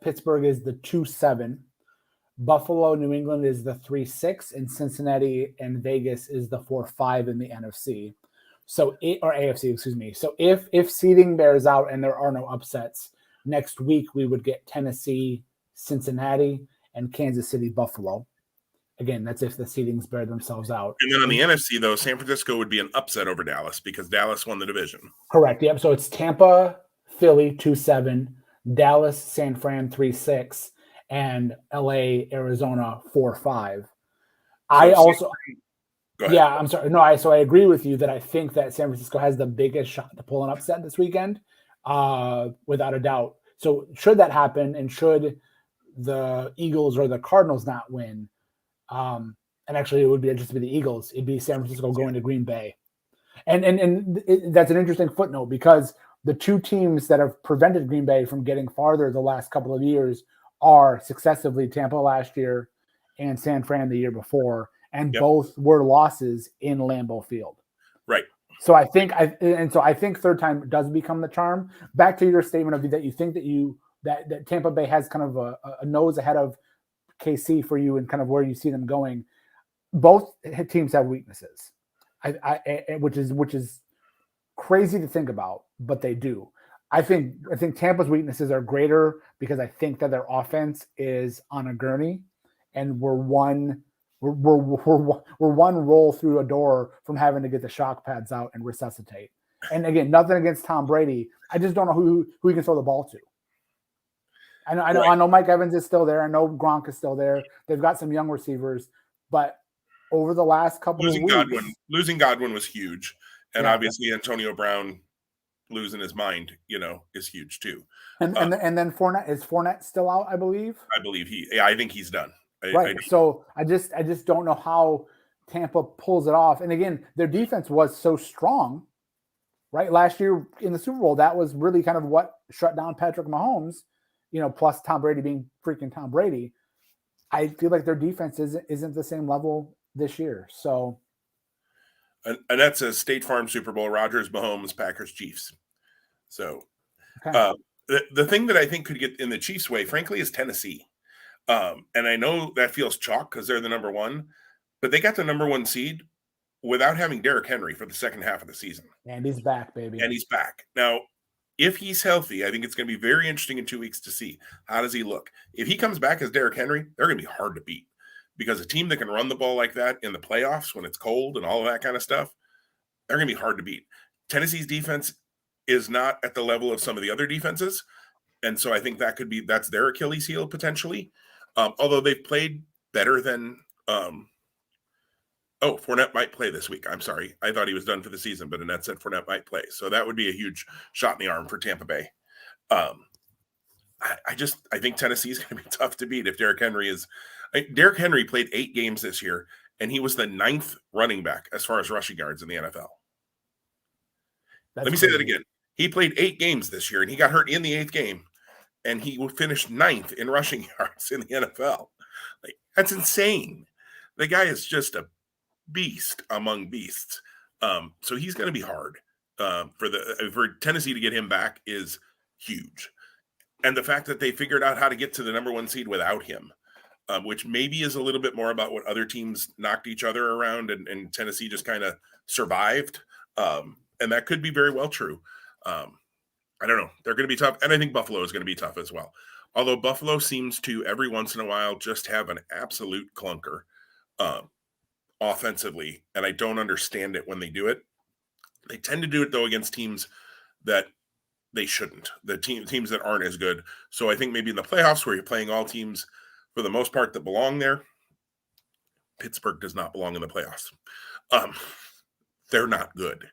Pittsburgh is the 2-7. Buffalo, New England is the 3-6, and Cincinnati and Vegas is the 4-5 in the NFC. So AFC, excuse me. So if seeding bears out and there are no upsets, next week we would get Tennessee, Cincinnati, and Kansas City, Buffalo. Again, that's if the seedings bear themselves out. And then on the NFC, though, San Francisco would be an upset over Dallas because Dallas won the division. Correct. Yep. So it's Tampa, Philly, 2-7, Dallas, San Fran, 3-6, and LA, Arizona, 4-5. I'm sorry. No, so I agree with you that I think that San Francisco has the biggest shot to pull an upset this weekend, without a doubt. So should that happen, and should the Eagles or the Cardinals not win, and actually it would be just be the Eagles, it'd be San Francisco going to Green Bay, and that's an interesting footnote because the two teams that have prevented Green Bay from getting farther the last couple of years are successively Tampa last year and San Fran the year before. And both were losses in Lambeau Field. Right. So I think third time does become the charm. Back to your statement of that you think that Tampa Bay has kind of a nose ahead of KC for you and kind of where you see them going. Both teams have weaknesses, which is crazy to think about, but they do. I think Tampa's weaknesses are greater because I think that their offense is on a gurney, and we're one roll through a door from having to get the shock pads out and resuscitate. And again, nothing against Tom Brady. I just don't know who he can throw the ball to. I know Mike Evans is still there. I know Gronk is still there. They've got some young receivers, but over the last couple of weeks, losing Godwin was huge, and obviously Antonio Brown losing his mind, is huge too. And then Fournette still out? I believe. I think he's done. Right. So I just don't know how Tampa pulls it off. And again, their defense was so strong, right? Last year in the Super Bowl, that was really kind of what shut down Patrick Mahomes, plus Tom Brady being freaking Tom Brady. I feel like their defense isn't the same level this year. So, and that's a State Farm Super Bowl, Rodgers, Mahomes, Packers, Chiefs. So the thing that I think could get in the Chiefs' way, frankly, is Tennessee. And I know that feels chalk because they're the number one, but they got the number one seed without having Derrick Henry for the second half of the season. And he's back, baby. And he's back. Now, if he's healthy, I think it's going to be very interesting in 2 weeks to see how does he look. If he comes back as Derrick Henry, they're going to be hard to beat because a team that can run the ball like that in the playoffs when it's cold and all of that kind of stuff, they're going to be hard to beat. Tennessee's defense is not at the level of some of the other defenses. And so I think that's their Achilles heel potentially. Although they've played better than Fournette might play this week. I'm sorry. I thought he was done for the season, but Annette said Fournette might play. So that would be a huge shot in the arm for Tampa Bay. I think Tennessee is going to be tough to beat if Derrick Henry is. Derrick Henry played 8 games this year, and he was the 9th running back as far as rushing yards in the NFL. Let me say that again. He played 8 games this year, and he got hurt in the 8th game. And he would finish 9th in rushing yards in the NFL. That's insane. The guy is just a beast among beasts. So he's going to be hard. For Tennessee to get him back is huge. And the fact that they figured out how to get to the number one seed without him, which maybe is a little bit more about what other teams knocked each other around and Tennessee just kind of survived. And that could be very well true. I don't know. They're going to be tough. And I think Buffalo is going to be tough as well. Although Buffalo seems to every once in a while just have an absolute clunker offensively. And I don't understand it when they do it. They tend to do it, though, against teams that they shouldn't. The teams that aren't as good. So I think maybe in the playoffs where you're playing all teams for the most part, that belong there. Pittsburgh does not belong in the playoffs. They're not good.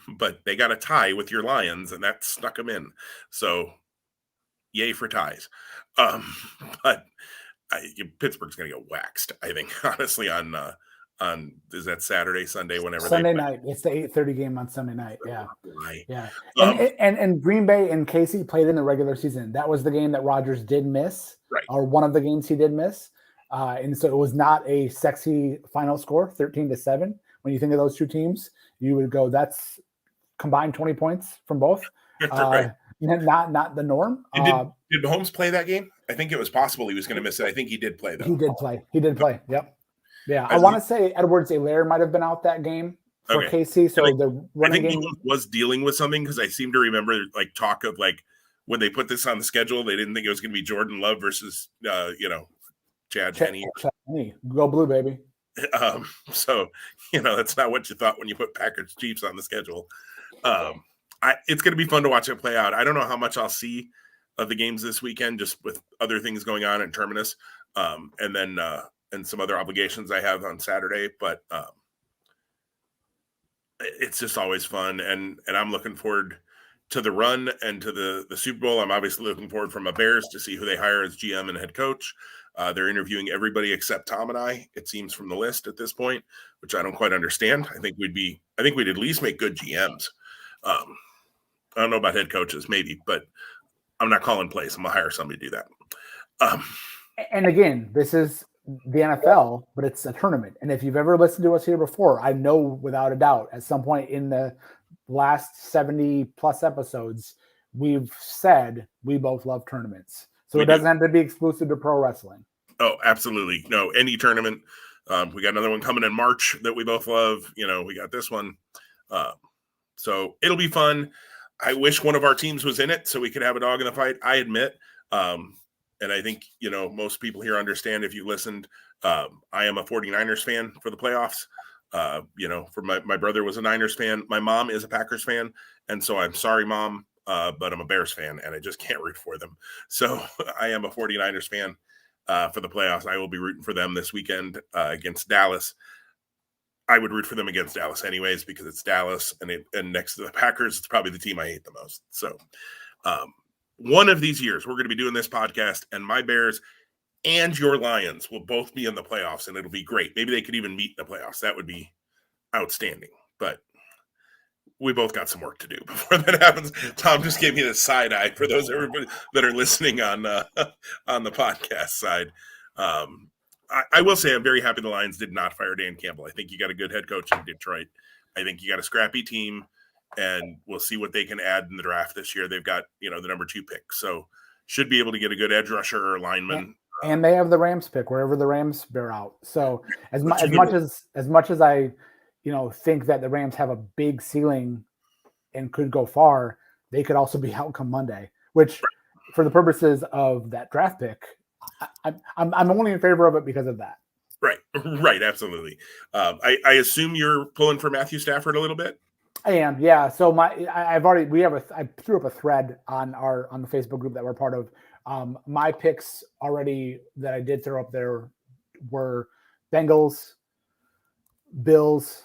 But they got a tie with your Lions, and that snuck them in. So, yay for ties. But Pittsburgh's going to get waxed, I think, honestly, on is that Saturday, Sunday, whenever Sunday night. It's the 8:30 game on Sunday night. Yeah. Yeah. And Green Bay and KC played in the regular season. That was the game that Rodgers did miss, right, or one of the games he did miss. And so it was not a sexy final score, 13-7. When you think of those two teams, you would go, that's combined 20 points from both. Right. Not the norm. Did Mahomes play that game? I think it was possible he was going to miss it. I think he did play, though. He did play. Yep. Yeah. I want to say Edwards-Helaire might have been out that game for KC. So the running game was dealing with something, because I seem to remember like talk of like when they put this on the schedule, they didn't think it was going to be Jordan Love versus Chad Henne. Go blue, baby. So that's not what you thought when you put Packers Chiefs on the schedule. It's going to be fun to watch it play out. I don't know how much I'll see of the games this weekend, just with other things going on in Terminus, and then and some other obligations I have on Saturday. But it's just always fun, and I'm looking forward to the run and to the Super Bowl. I'm obviously looking forward for my Bears to see who they hire as GM and head coach. They're interviewing everybody except Tom and I, it seems, from the list at this point, which I don't quite understand. I think we'd at least make good GMs. I don't know about head coaches, maybe, but I'm not calling plays. I'm gonna hire somebody to do that. And again, this is the NFL, but it's a tournament. And if you've ever listened to us here before, I know without a doubt, at some point in the last 70 plus episodes, we've said we both love tournaments. So it doesn't have to be exclusive to pro wrestling. Oh, absolutely. No, any tournament. We got another one coming in March that we both love. We got this one. So it'll be fun. I wish one of our teams was in it so we could have a dog in the fight. I admit. And I think, most people here understand if you listened. I am a 49ers fan for the playoffs. For my brother was a Niners fan. My mom is a Packers fan. And so I'm sorry, Mom, but I'm a Bears fan and I just can't root for them. So I am a 49ers fan for the playoffs. I will be rooting for them this weekend against Dallas. I would root for them against Dallas anyways, because it's Dallas and next to the Packers, it's probably the team I hate the most. So one of these years we're going to be doing this podcast and my Bears and your Lions will both be in the playoffs, and it'll be great. Maybe they could even meet in the playoffs. That would be outstanding. But we both got some work to do before that happens. Tom just gave me the side eye for those everybody that are listening on the podcast side. I will say I'm very happy the Lions did not fire Dan Campbell. I think you got a good head coach in Detroit. I think you got a scrappy team, and we'll see what they can add in the draft this year. They've got the number 2 pick, so should be able to get a good edge rusher or lineman. And they have the Rams pick wherever the Rams bear out. So as much as I, think that the Rams have a big ceiling and could go far, they could also be out come Monday. Which, for the purposes of that draft pick, I'm only in favor of it because of that. Right, absolutely. I assume you're pulling for Matthew Stafford a little bit. I am, yeah. So I threw up a thread on the Facebook group that we're part of. My picks already that I did throw up there were Bengals, Bills,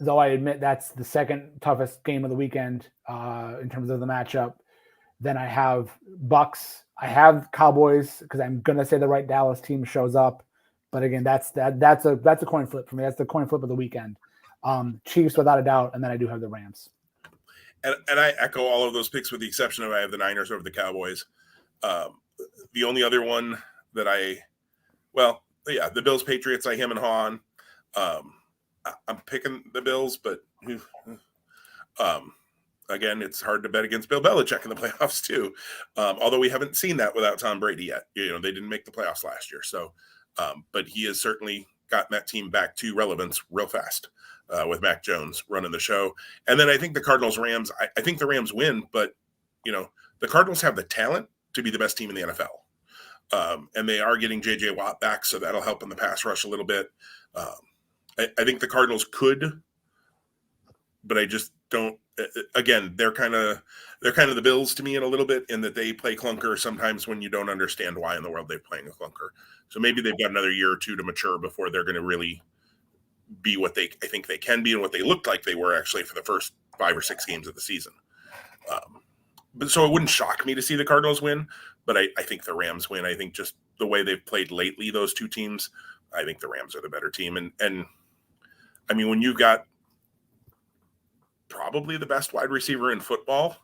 though I admit that's the second toughest game of the weekend in terms of the matchup. Then I have Bucks. I have Cowboys because I'm gonna say the right Dallas team shows up. But again, that's a coin flip for me. That's the coin flip of the weekend. Chiefs without a doubt, and then I do have the Rams. And I echo all of those picks with the exception of I have the Niners over the Cowboys. The only other one that the Bills Patriots I hem and haw on. I'm picking the Bills, but again, it's hard to bet against Bill Belichick in the playoffs too. Although we haven't seen that without Tom Brady yet. They didn't make the playoffs last year, so but he has certainly gotten that team back to relevance real fast with Mac Jones running the show. And then I think the Cardinals Rams. I think the Rams win, but the Cardinals have the talent to be the best team in the NFL. And they are getting J.J. Watt back, so that'll help in the pass rush a little bit. I think the Cardinals could, but I just don't. Again, they're kind of the Bills to me in a little bit, in that they play clunker sometimes when you don't understand why in the world they're playing a clunker. So maybe they've got another year or two to mature before they're going to really be what I think they can be, and what they looked like they were actually for the first 5 or 6 games of the season. But so it wouldn't shock me to see the Cardinals win, but I think the Rams win. I think just the way they've played lately, those two teams, I think the Rams are the better team. And I mean, when you've got probably the best wide receiver in football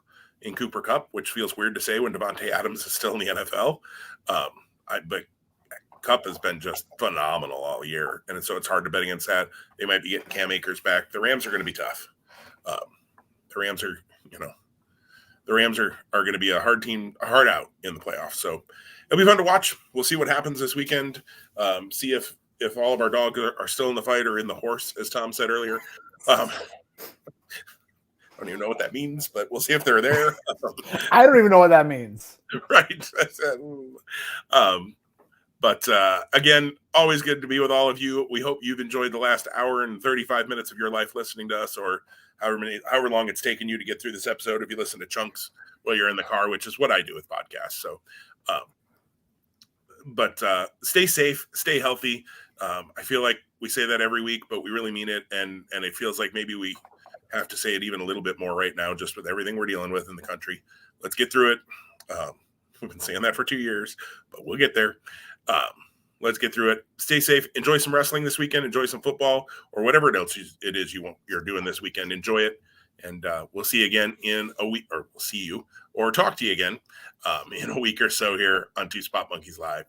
in Cooper Kupp, which feels weird to say when Devontae Adams is still in the NFL, but Kupp has been just phenomenal all year, and so it's hard to bet against that. They might be getting Cam Akers back. The Rams are going to be tough. The Rams are, the Rams are going to be a hard team, a hard out in the playoffs. So it'll be fun to watch. We'll see what happens this weekend. See if all of our dogs are still in the fight, or in the horse, as Tom said earlier. I don't even know what that means, but we'll see if they're there. I don't even know what that means. Right. But again, always good to be with all of you. We hope you've enjoyed the last hour and 35 minutes of your life listening to us, or however long it's taken you to get through this episode. If you listen to chunks while you're in the car, which is what I do with podcasts. So, but stay safe, stay healthy. I feel like we say that every week, but we really mean it. And it feels like maybe we have to say it even a little bit more right now, just with everything we're dealing with in the country. Let's get through it. We've been saying that for 2 years, but we'll get there. Let's get through it. Stay safe. Enjoy some wrestling this weekend. Enjoy some football, or whatever else it is you're doing this weekend. Enjoy it. And we'll see you again in a week, or we'll see you or talk to you again in a week or so here on Two Spot Monkeys Live.